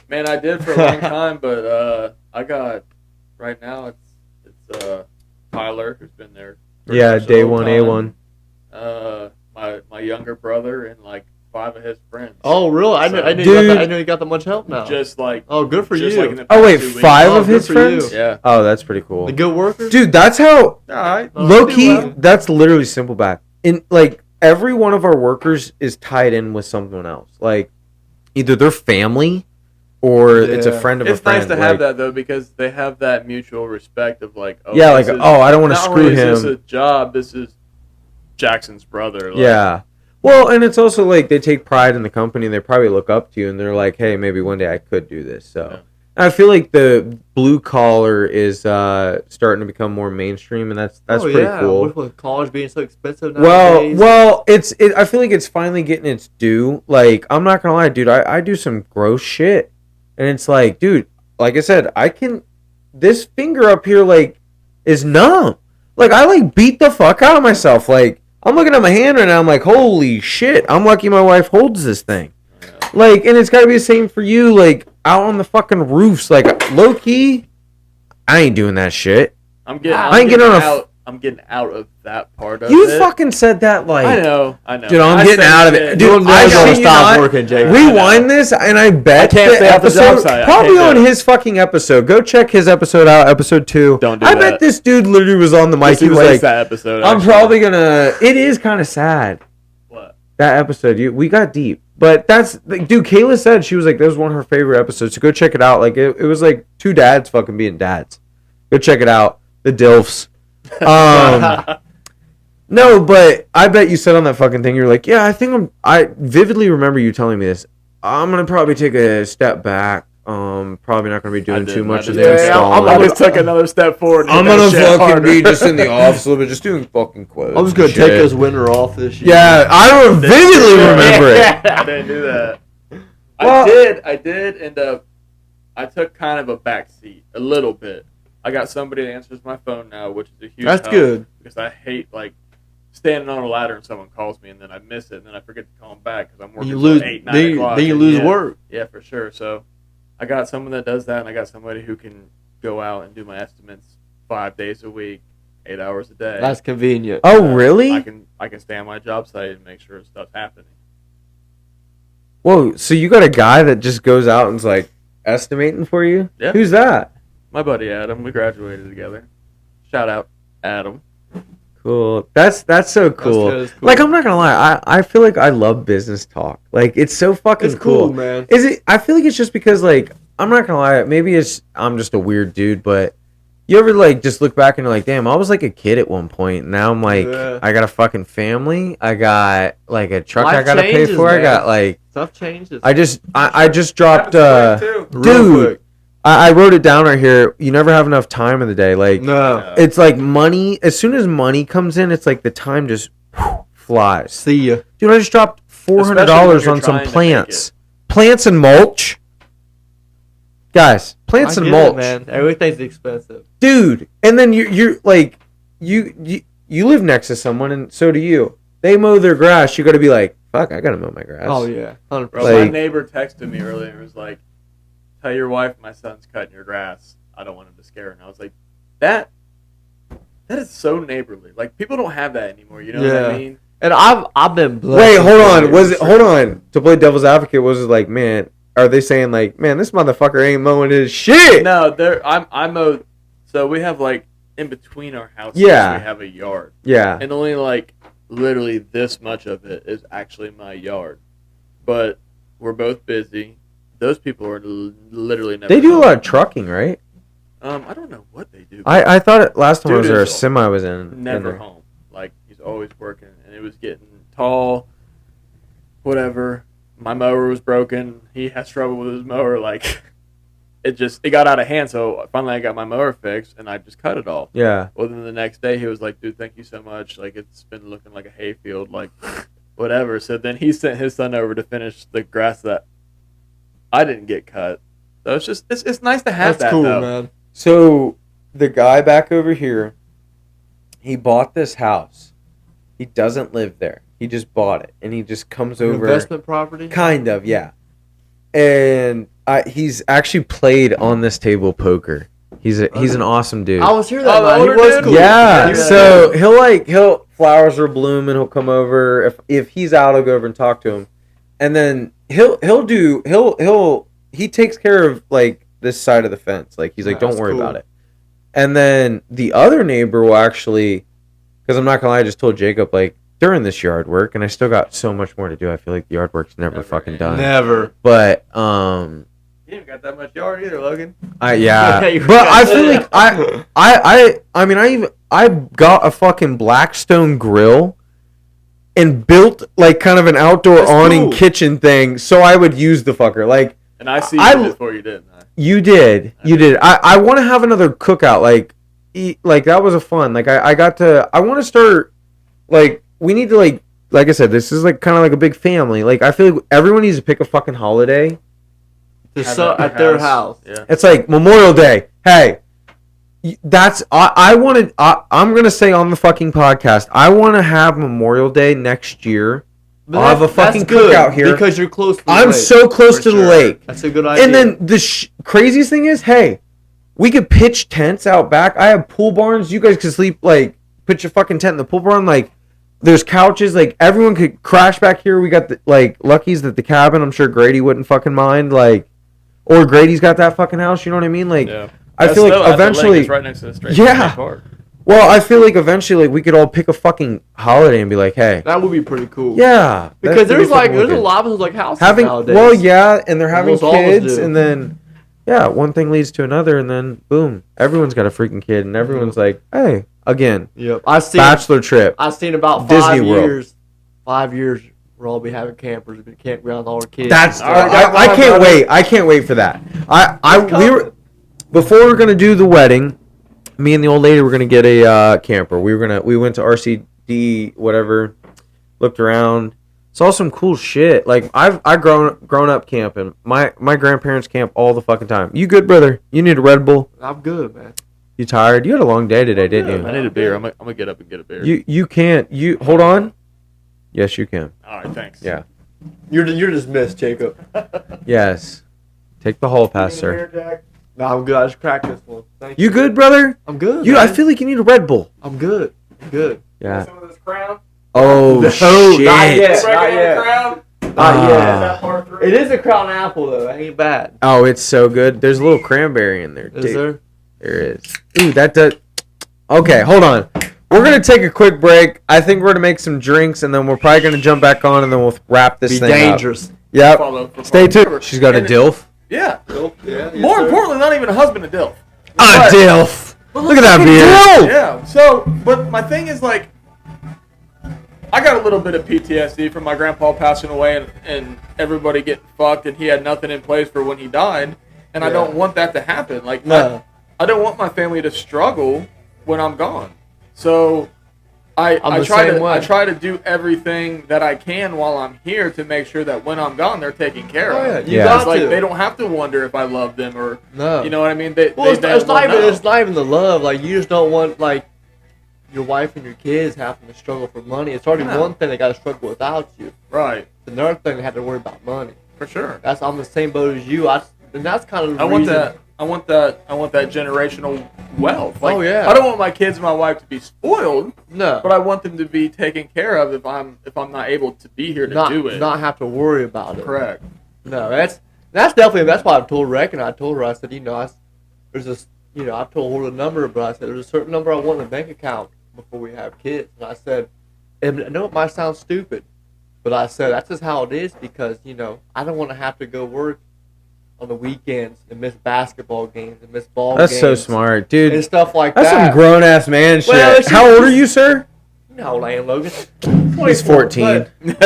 Man, I did for a long time, but I got right now. It's Tyler who's been there. pretty Yeah, much the day whole one, time. A1. My younger brother and like 5 of his friends. Oh, really? I So- know you got that much help now. Just like Oh, good for just you. like in the Oh past wait, 2 weeks. 5 Oh, of good his for friends. you. Yeah. Oh, that's pretty cool. The good workers? Dude, that's how All right. low do key. well. That's literally simple back. In like every one of our workers is tied in with someone else. Like either their family or it's a Yeah. friend of It's a friend. nice to have that though because they have that mutual respect of like, oh, Yeah, this like is- oh, I don't want to not screw only is this him. a job, this is Jackson's brother. Like, Yeah. Well, and it's also like they take pride in the company and they probably look up to you and they're like, hey, maybe one day I could do this. So Yeah. I feel like the blue collar is starting to become more mainstream, and that's pretty cool. With college being so expensive Well, nowadays. I feel like it's finally getting its due. Like, I'm not gonna lie, dude. I do some gross shit, and it's like, dude, like I said, this finger up here like is numb. Like I like beat the fuck out of myself. Like I'm looking at my hand right now. I'm like, holy shit! I'm lucky my wife holds this thing. Like, and it's gotta be the same for you. Like out on the fucking roofs. Like low key, I ain't doing that shit. I'm getting out of that part of it. You fucking said that like. I know. Dude, I'm getting out of it. Dude, You'll I never shit you stop not. working, Jake. Rewind this, and I bet I can't the stay off the job episode site. I probably can't on do it. his fucking episode. Go check his episode out, episode 2. Don't do I that. bet this dude literally was on the mic. This He is was like, that episode. "I'm actually. probably gonna." It is kind of sad What? that episode. We got deep, but that's like, dude. Kayla said she was like, "That was one of her favorite episodes." So go check it out. Like it was like 2 dads fucking being dads. Go check it out. The Dilfs. No, but I bet you said on that fucking thing, you're like, yeah, I vividly remember you telling me this. I'm going to probably take a step back. Probably not going to be doing too much of the install. I just took another step forward. I'm going to fucking be just in the office a little bit, just doing fucking quotes. I'm just going to take this winter off this year. Yeah, I don't vividly remember it. I didn't do that. Well- I did end up. I took kind of a back seat a little bit. I got somebody that answers my phone now, which is a huge That's help good. because I hate like standing on a ladder and someone calls me and then I miss it and then I forget to call them back because I'm working You lose, till 8, 9 o'clock. then you and lose yeah, work. Yeah, for sure. So I got someone that does that and I got somebody who can go out and do my estimates 5 days a week, 8 hours a day. That's convenient. Oh, really? I can stay on my job site and make sure stuff's happening. Whoa, so you got a guy that just goes out and's like estimating for you? Yeah. Who's that? My buddy Adam, we graduated together. Shout out Adam. Cool. That's so cool. That's cool. Like I'm not gonna lie, I feel like I love business talk. Like it's so fucking It's cool, man. Is it? I feel like it's just because like I'm not gonna lie, maybe I'm just a weird dude, but you ever like just look back and you're like, damn, I was like a kid at one point. Now I'm like, Yeah. I got a fucking family. I got like a truck I Life gotta pay changes, for. I man. got like Stuff changes. I just dropped Real dude. quick. I wrote it down right here. You never have enough time in the day. Like No. it's like money. As soon as money comes in, it's like the time just flies. See ya. Dude, I just dropped $400 Especially when you're on some trying to plants. Plants and mulch. Guys, plants I and get it, mulch. man. Everything's expensive. Dude, and then you're like you live next to someone and so do you. They mow their grass, you got to be like, "Fuck, I got to mow my grass." Oh yeah, 100%. Bro, Like- my neighbor texted me earlier and was like, "Tell your wife my son's cutting your grass. I don't want him to scare her." And I was like, That is so neighborly. Like people don't have that anymore. You know what I Yeah. mean? And I've been blessed. Wait, hold on. with Was it hold on. To play devil's advocate, was it like, "Man, are they saying like, man, this motherfucker ain't mowing his shit?" No, I mowed. So we have like in between our houses, Yeah. we have a yard, Yeah. and only like literally this much of it is actually my yard. But we're both busy. Those people are literally never. They do a home. lot of trucking, right? I don't know what they do. I thought last time I was Dude there, a is semi was in. Never home. Like, he's always working, and it was getting tall. Whatever. My mower was broken. He has trouble with his mower. Like, it got out of hand. So finally, I got my mower fixed, and I just cut it off. Yeah. Well, then the next day, he was like, "Dude, thank you so much. Like, it's been looking like a hayfield. Like, whatever." So then he sent his son over to finish the grass that I didn't get cut. So it's just it's nice to have That's that. cool, though. man. So the guy back over here, he bought this house. He doesn't live there. He just bought it, and he just comes over. Investment property. Kind of, yeah. And he's actually played on this table poker. He's an awesome dude. I was here that Oh, night. He the was older cool. dude? Yeah, Yeah. so he'll flowers are blooming. He'll come over if he's out. I'll go over and talk to him, and then he takes care of like this side of the fence. Like he's like, don't That's worry cool. about it. And then the other neighbor will actually, because I'm not gonna lie, I just told Jacob like during this yard work, and I still got so much more to do. I feel like the yard work's never fucking done. Never. But You ain't got that much yard either, Logan. yeah, You but I got feel that. like I got a fucking Blackstone grill and built like kind of an outdoor That's awning cool. kitchen thing so I would use the fucker. Like And I see I- you before you didn't. you did. I want to have another cookout. Like that was a fun. Like I want to start like we need to like I said, this is like kind of like a big family. Like I feel like everyone needs to pick a fucking holiday. At their house. Yeah. It's like Memorial Day. Hey, that's I'm gonna say on the fucking podcast. I want to have Memorial Day next year. But I'll have a that's fucking good cookout here because you're close to the I'm lake. so close For to the sure. lake. That's a good idea. And then the craziest thing is, hey, we could pitch tents out back. I have pool barns. You guys could sleep like put your fucking tent in the pool barn. Like there's couches. Like everyone could crash back here. We got the Lucky's at the cabin. I'm sure Grady wouldn't fucking mind. Like. Or Grady's got that fucking house, you know what I mean? Like, Yeah. I feel like eventually, It's right next to the straight Yeah. park. well, I feel like eventually, like, we could all pick a fucking holiday and be like, hey, that would be pretty cool. yeah, Because there's there's a lot of those like houses having, nowadays. well, yeah, and they're having Almost always kids, do. and then, yeah, one thing leads to another, and then boom, everyone's got a freaking kid, and everyone's like, hey, again, Yep. I've bachelor trip. seen about Disney 5 World. years. 5 years we'll all be having campers, be campground all our kids. That's All right, I got can't one, wait. I can't wait for that. We were before we were gonna do the wedding. Me and the old lady were gonna get a camper. We went to RCD whatever, looked around, saw some cool shit. Like I've grown up camping. My grandparents camp all the fucking time. You good, brother? You need a Red Bull? I'm good, man. You tired? You had a long day today, didn't I you? need a beer. I'm gonna get up and get a beer. You can't. You hold on. Yes, you can. All right, thanks. Yeah. You're dismissed, Jacob. Yes. Take the hall pass, sir. No, I'm good. I just cracked this one. Thank You good, brother? I'm good. I man. feel like you need a Red Bull. I'm good. I'm good. Yeah. Some of this crown. Oh No, shit! not yet. Breaking yet. the crown. Not yet. Ah. That part 3. It is a crown apple though. It ain't bad. Oh, it's so good. There's a little cranberry in there. Is dude. there? There is. Ooh, that does. Okay, hold on. We're gonna take a quick break. I think we're gonna make some drinks, and then we're probably gonna jump back on, and then we'll wrap this Be thing dangerous. up. Yep. Follow for Stay follow. tuned. She's got a And- dilf. Yeah. Yeah. More importantly, not even a husband, a dilf. A But- dilf. Look at that beard. Yeah. So, but my thing is like, I got a little bit of PTSD from my grandpa passing away and everybody getting fucked, and he had nothing in place for when he died, and I Yeah. don't want that to happen. Like, No. I don't want my family to struggle when I'm gone. So, I'm I the try same way. I try to do everything that I can while I'm here to make sure that when I'm gone, they're taken care Oh of. yeah. You Yeah. got It's like to. they don't have to wonder if I love them or No. you know what I mean. They, Well, they, it's they not won't even. know. It's not even the love. Like you just don't want like your wife and your kids having to struggle for money. It's already No. one thing they got to struggle without you. Right, It's another thing they have to worry about money. for sure. I'm the same boat as you. And that's kind of the I want reason. that. I want that generational wealth. Like, Oh, yeah. I don't want my kids and my wife to be spoiled, No. but I want them to be taken care of if I'm not able to be here to do it. Not have to worry about it. Correct. No, that's definitely why I told Rick and I told her I said there's this I told her the number, but I said there's a certain number I want in the bank account before we have kids, and I said, and I know it might sound stupid, but I said that's just how it is because I don't want to have to go work on the weekends and miss basketball games and miss ball That's games. so smart, dude. And stuff like That's that. some grown ass man shit. Well, How old are you, sir? You know how old I am, Logan. He's 14. But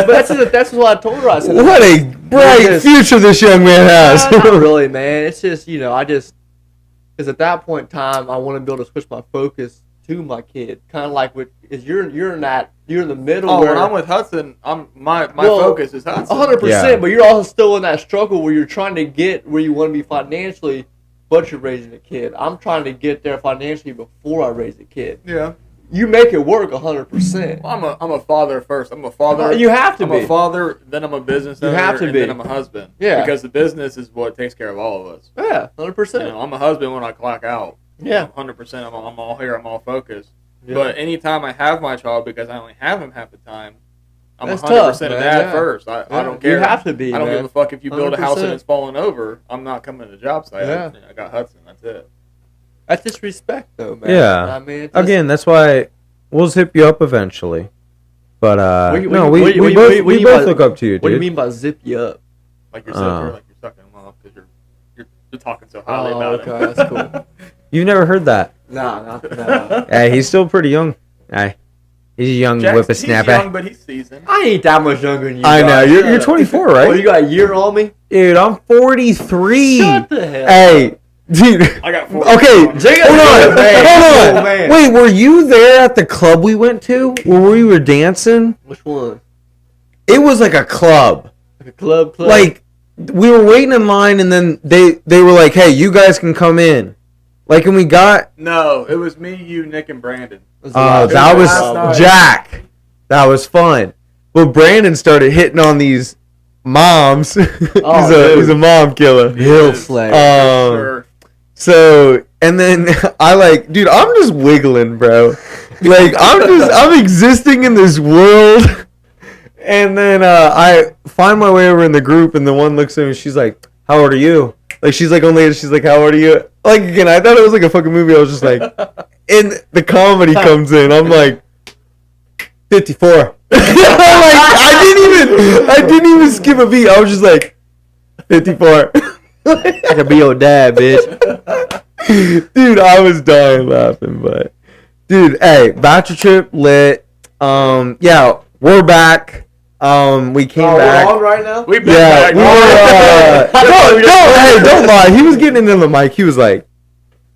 that's what I told her. I said, What a bright future this young man has. Not really, man. It's just, because at that point in time, I want to be able to switch my focus to my kid. Kind of like you're in the middle. Oh, where, when I'm with Hudson, my focus is Hudson. 100%. Yeah. But you're also still in that struggle where you're trying to get where you want to be financially, but you're raising a kid. I'm trying to get there financially before I raise a kid. Yeah. You make it work 100%. Well, I'm a father first. I'm a father. You have to I'm be. a father, then I'm a business owner, You have to and be. then I'm a husband. Yeah. Because the business is what takes care of all of us. Yeah, 100%. I'm a husband when I clock out. Yeah. 100%. I'm all here. I'm all focused. Yeah. But anytime I have my child, because I only have him half the time, I'm That's 100% tough, a man, dad yeah. first. I don't care. You have to be. I don't man. give a fuck if you build a house and 100%. it's falling over. I'm not coming to the job site. Yeah. I got Hudson. That's it. That's just respect, though, man. Yeah. I mean, it's Again, that's why we'll zip you up eventually. But we what both look up to you, dude. What do you mean by zip you up? Like you're like you're sucking him off because you're talking so highly about okay, him. that's cool. You've never heard that? Nah. Hey, he's still pretty young. Hey, he's a young He's whippersnapper. young, but he's seasoned. I ain't that much younger than you. I know. guys. You're 24, right? Oh, you got a year on me? Dude, I'm 43. Shut the hell Hey, dude. I got 4. Okay, Jacob, hold on. man. Hold Oh, on. man. Wait, were you there at the club we went to where we were dancing? Which one? It was like a club. Like a club? Like, we were waiting in line, and then they were like, hey, you guys can come in. Like, and we got... No, it was me, you, Nick, and Brandon. that was last night. Jack. That was fun. Well, Brandon started hitting on these moms. He's a mom killer. Hill Slayer. Sure. So, and then dude, I'm just wiggling, bro. Like, I'm existing in this world. And then I find my way over in the group, and the one looks at me, she's like, how old are you? Like, she's like, she's like, how old are you? Like, again, I thought it was like a fucking movie. I was just like, and the comedy comes in. I'm like, 54. Like, I didn't even skip a beat. I was just like, 54. I could be your dad, bitch. Dude, I was dying laughing, but dude, hey, Bachelor trip lit. Yeah, we're back. We came back. We're on right now? We've been Yeah, back. we were. Don't lie. He was getting into the mic. He was like,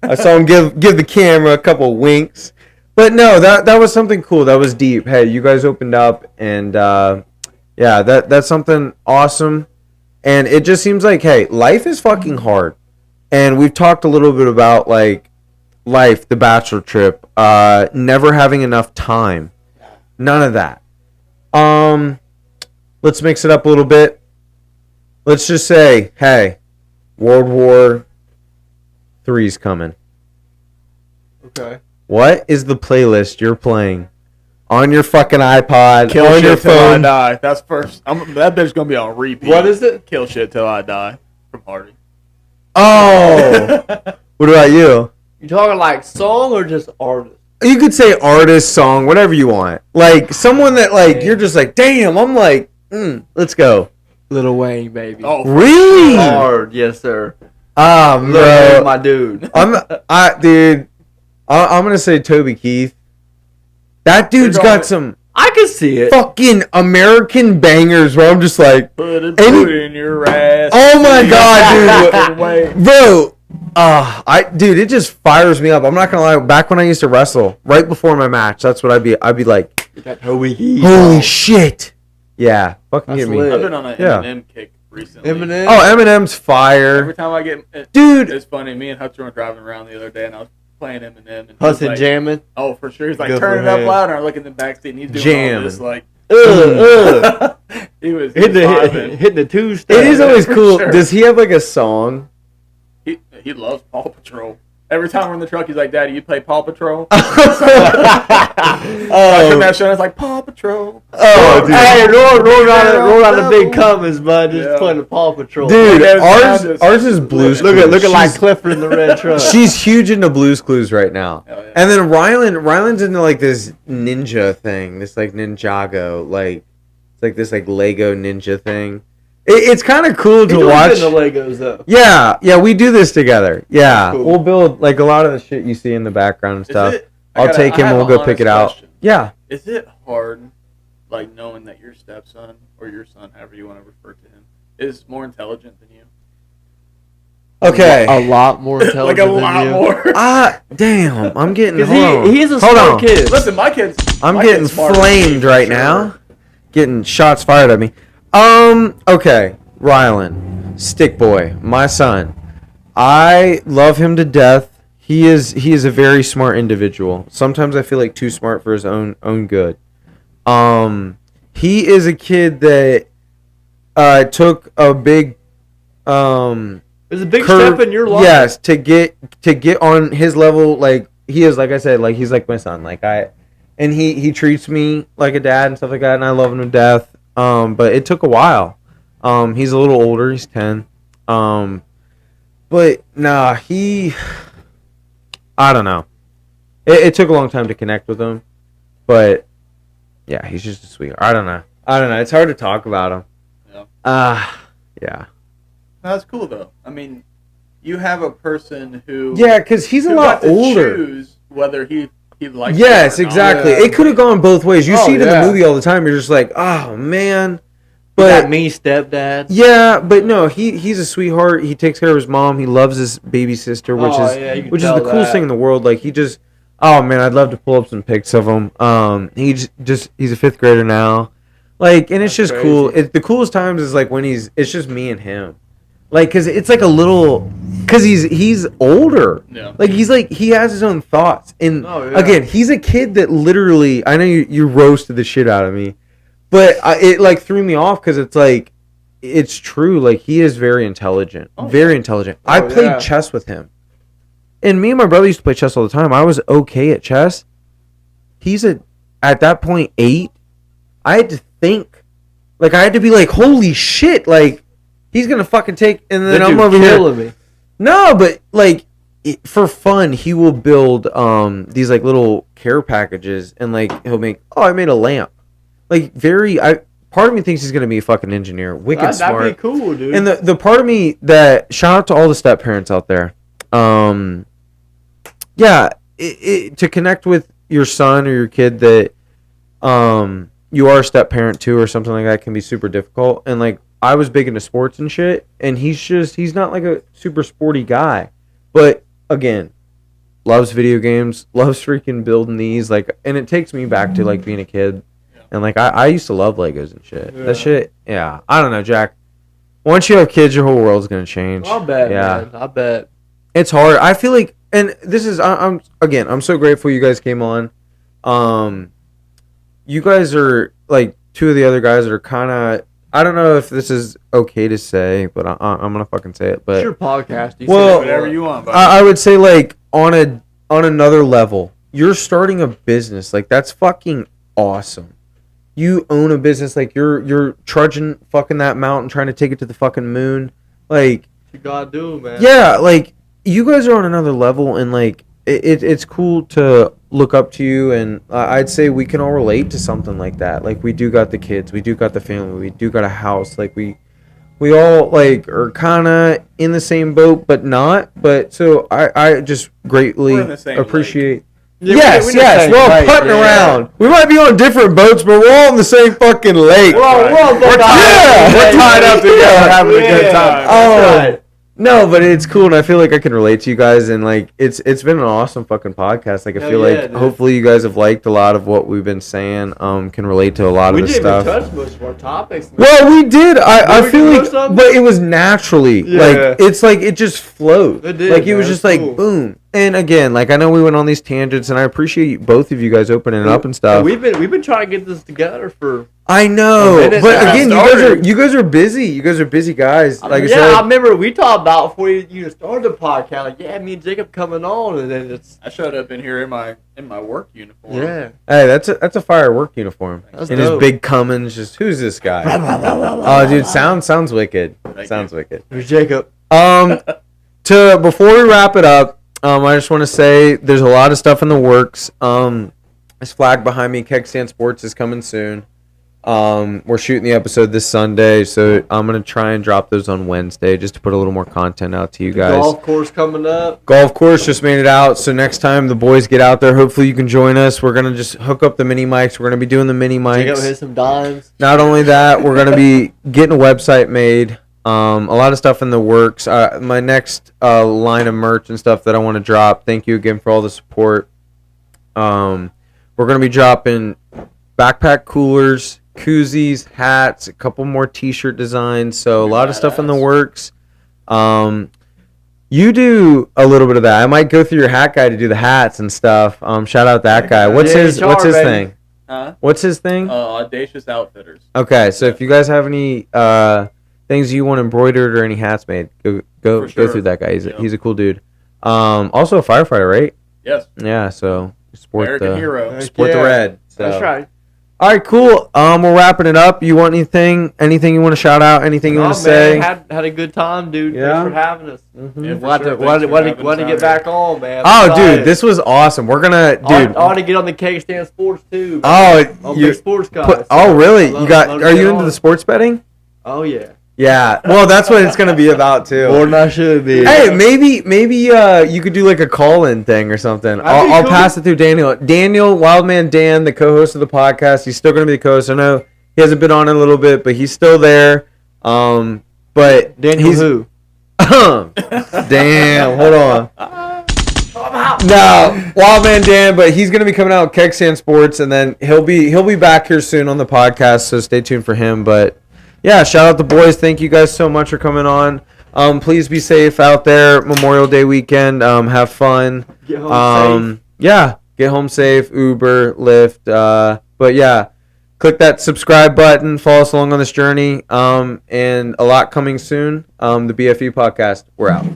I saw him give the camera a couple winks. But no, that was something cool. That was deep. Hey, you guys opened up, and yeah, that's something awesome. And it just seems like, hey, life is fucking hard. And we've talked a little bit about like life, the Bachelor trip, never having enough time. None of that. Let's mix it up a little bit. Let's just say, hey, World War III's coming. Okay. What is the playlist you're playing on your fucking iPod, Kill on shit your till I phone? die. That's first. That bitch gonna be on repeat. What is it? Kill shit till I die from Hardy. Oh, what about you? You talking like song or just artist? You could say artist, song, whatever you want. Like someone that like you're just like, damn. I'm like, let's go. Lil Wayne, baby. Oh, Really? Hard, yes, sir. Ah, Lil Wayne, bro. my dude. Dude. I'm gonna say Toby Keith. That dude's got some I can see it. fucking American bangers where I'm just like, Put it Any- in your ass. oh my god, dude. Wait. Bro, dude, it just fires me up. I'm not gonna lie. Back when I used to wrestle, right before my match, that's what I'd be like, holy shit, yeah, fucking That's get me. lit. I've been on an Yeah. Eminem kick recently. Eminem. Oh, Eminem's Every fire, time I get, dude. it's funny. Me and Hudson were driving around the other day, and I was playing Eminem. And he was Hudson like, jamming. Oh, for sure. He's like, Good turn for it up him. louder. I look in the backseat, and he's doing Jamming. all this like. he was Hitting vibing. the two step. It is always for cool. sure. Does he have like a song? He loves Paw Patrol. Every time we're in the truck, he's like, "Daddy, you play Paw Patrol?" I come that show, and it's like Paw Patrol. Oh, dude. Hey, roll out the big Cummins, bud. Just Yeah. playing the Paw Patrol. Dude, Look at his ours is Blues Look Clues. looking like She's- Clifford in the red truck. She's huge into Blues Clues right now. Hell yeah. And then Ryland's into like this ninja thing, this like Ninjago, like it's like this like Lego ninja thing. It's kind of cool to watch. The Legos though. Yeah, we do this together. Yeah, Cool. we'll build like a lot of the shit you see in the background and stuff. I'll take him. I have We'll a go pick it honest out. question. Yeah. Is it hard, like knowing that your stepson or your son, however you want to refer to him, is more intelligent than you? Okay. A lot more intelligent. Like a lot more. Damn. I'm getting. Because he's a Hold smart on. kid. Listen, my kids. I'm my getting kid's smarter than flamed me, for right sure. now. Getting shots fired at me. Okay. Rylan, Stick Boy, my son. I love him to death. He is a very smart individual. Sometimes I feel like too smart for his own good. He is a kid that took a big It's a big curve, step in your life. yes, to get on his level. Like he is, like I said, like he's like my son. Like and he treats me like a dad and stuff like that, and I love him to death. But it took a while. He's a little older. He's 10. But nah, I don't know. It took a long time to connect with him, but yeah, he's just a sweetheart. I don't know. It's hard to talk about him. Yeah. Yeah. No, that's cool though. I mean, you have a person who. Yeah, because he's a who lot got to older. Choose whether he likes. Yes, it or not. exactly. Yeah. It could have gone both ways. You Oh, see it in yeah. the movie all the time. You're just like, oh man. That But me stepdad. yeah, but no, he's a sweetheart. He takes care of his mom. He loves his baby sister, which Oh, is yeah, you can which is tell the coolest that. thing in the world. Like he just, oh man, I'd love to pull up some pics of him. He's a fifth grader now, like, and it's That's just cool. crazy. The coolest times is like when it's just me and him, like, cause it's like a little, cause he's older. Yeah. Like he has his own thoughts, and Oh, yeah. again, he's a kid that literally. I know you roasted the shit out of me, but it like threw me off because it's like. It's true. Like he is very intelligent. Very intelligent. I played yeah. chess with him. And me and my brother used to play chess all the time. I was okay at chess. He's at that point 8. I had to think. Like I had to be like, holy shit, like he's gonna fucking take and then I'm over here. killing me. No, but like for fun, he will build these like little care packages and like he'll make I made a lamp. Like part of me thinks he's gonna be a fucking engineer. Wicked smart. That'd be cool, dude. And the part of me that shout out to all the step parents out there. Yeah, to connect with your son or your kid that you are a step parent too or something like that can be super difficult. And like I was big into sports and shit, and he's not like a super sporty guy, but again, loves video games, loves freaking building these, like, and it takes me back to like being a kid. And like I used to love Legos and shit. Yeah. That shit, yeah. I don't know, Jack. Once you have kids, your whole world's gonna change. I bet, Yeah, man. I bet. it's hard. I feel like, and this is I'm so grateful you guys came on. You guys are like two of the other guys that are kind of. I don't know if this is okay to say, but I'm gonna fucking say it. But It's your podcast. You Well, say Whatever you want. Buddy. I would say like on another level, you're starting a business. Like that's fucking awesome. You own a business, like you're trudging fucking that mountain, trying to take it to the fucking moon. Like, you gotta do, man. yeah, like you guys are on another level, and like it's cool to look up to you. And I'd say we can all relate to something like that. Like we do got the kids, we do got the family, we do got a house. Like we all like are kind of in the same boat, but not. But so I just greatly We're in the same appreciate. Yeah, Yes, we're in the same we're all lake, putting yeah. around. We might be on different boats, but we're all in the same fucking lake. We're tied up together, having a good time. Oh, no, but it's cool, and I feel like I can relate to you guys, and like it's been an awesome fucking podcast. Like I Hell feel yeah, like dude. hopefully you guys have liked a lot of what we've been saying. Can relate to a lot We of the didn't stuff. even touch most of our topics. Man. Well, we did. I we feel do like, something? but it was naturally Yeah. like it's like it just flowed. It did, like it was man. just It's like cool. boom. And again, like I know we went on these tangents, and I appreciate both of you guys opening it up and stuff. We've been trying to get this together for. I know, A minute but now. again, Started. you guys are busy. You guys are busy guys. Like I I said, remember we talked about before you started the podcast. Like, yeah, me and Jacob coming on, and then it's I showed up in here in my work uniform. yeah. hey, that's a fire work uniform. That's and his dope. big Cummins. Just who's this guy? Oh, dude, sounds wicked. Thank Sounds you. wicked. There's Jacob. Before we wrap it up, I just want to say there's a lot of stuff in the works. This flag behind me, Keg Stand Sports, is coming soon. We're shooting the episode this Sunday, so I'm gonna try and drop those on Wednesday just to put a little more content out to you guys. Golf course coming up. Golf course just made it out, so next time the boys get out there, hopefully you can join us. We're gonna just hook up the mini mics. We're gonna be doing the mini mics. Hit some dimes. Not only that, we're gonna be getting a website made. A lot of stuff in the works. My next line of merch and stuff that I want to drop. Thank you again for all the support. We're gonna be dropping backpack coolers, koozies, hats, a couple more t-shirt designs, so a lot of stuff in the works. You do a little bit of that. I might go through your hat guy to do the hats and stuff. Shout out that guy. What's his thing? Huh? What's his thing? Audacious Outfitters. Okay, so if you guys have any things you want embroidered or any hats made, go through that guy. He's a cool dude. Also a firefighter, right? Yes. Yeah, so sport American hero. Sport the red. So. That's right. All right, cool. We're wrapping it up. You want anything you want to shout out? Anything you want to say? Had a good time, dude. Yeah? Thanks for having us. Mm-hmm. Yeah, Why to get back on, man? Oh, dude, this was awesome. We're gonna, dude. I want to get on the Keg Stand Sports too. Man. I'm a big sports guy. Really? Are you into the sports betting? Oh yeah. Yeah. Well, that's what it's gonna be about too. More than I should be. Hey, maybe you could do like a call-in thing or something. I'll pass it through Daniel. Daniel, Wildman Dan, the co-host of the podcast. He's still gonna be the co-host. I know he hasn't been on in a little bit, but he's still there. But Daniel who? Damn, hold on. No, Wildman Dan, but he's gonna be coming out with Keg Stand Sports, and then he'll be back here soon on the podcast. So stay tuned for him. But yeah, shout out the boys. Thank you guys so much for coming on. Please be safe out there. Memorial Day weekend. Have fun. Get home safe. Yeah, get home safe. Uber, Lyft. But yeah, click that subscribe button. Follow us along on this journey. And a lot coming soon. The BFE podcast. We're out.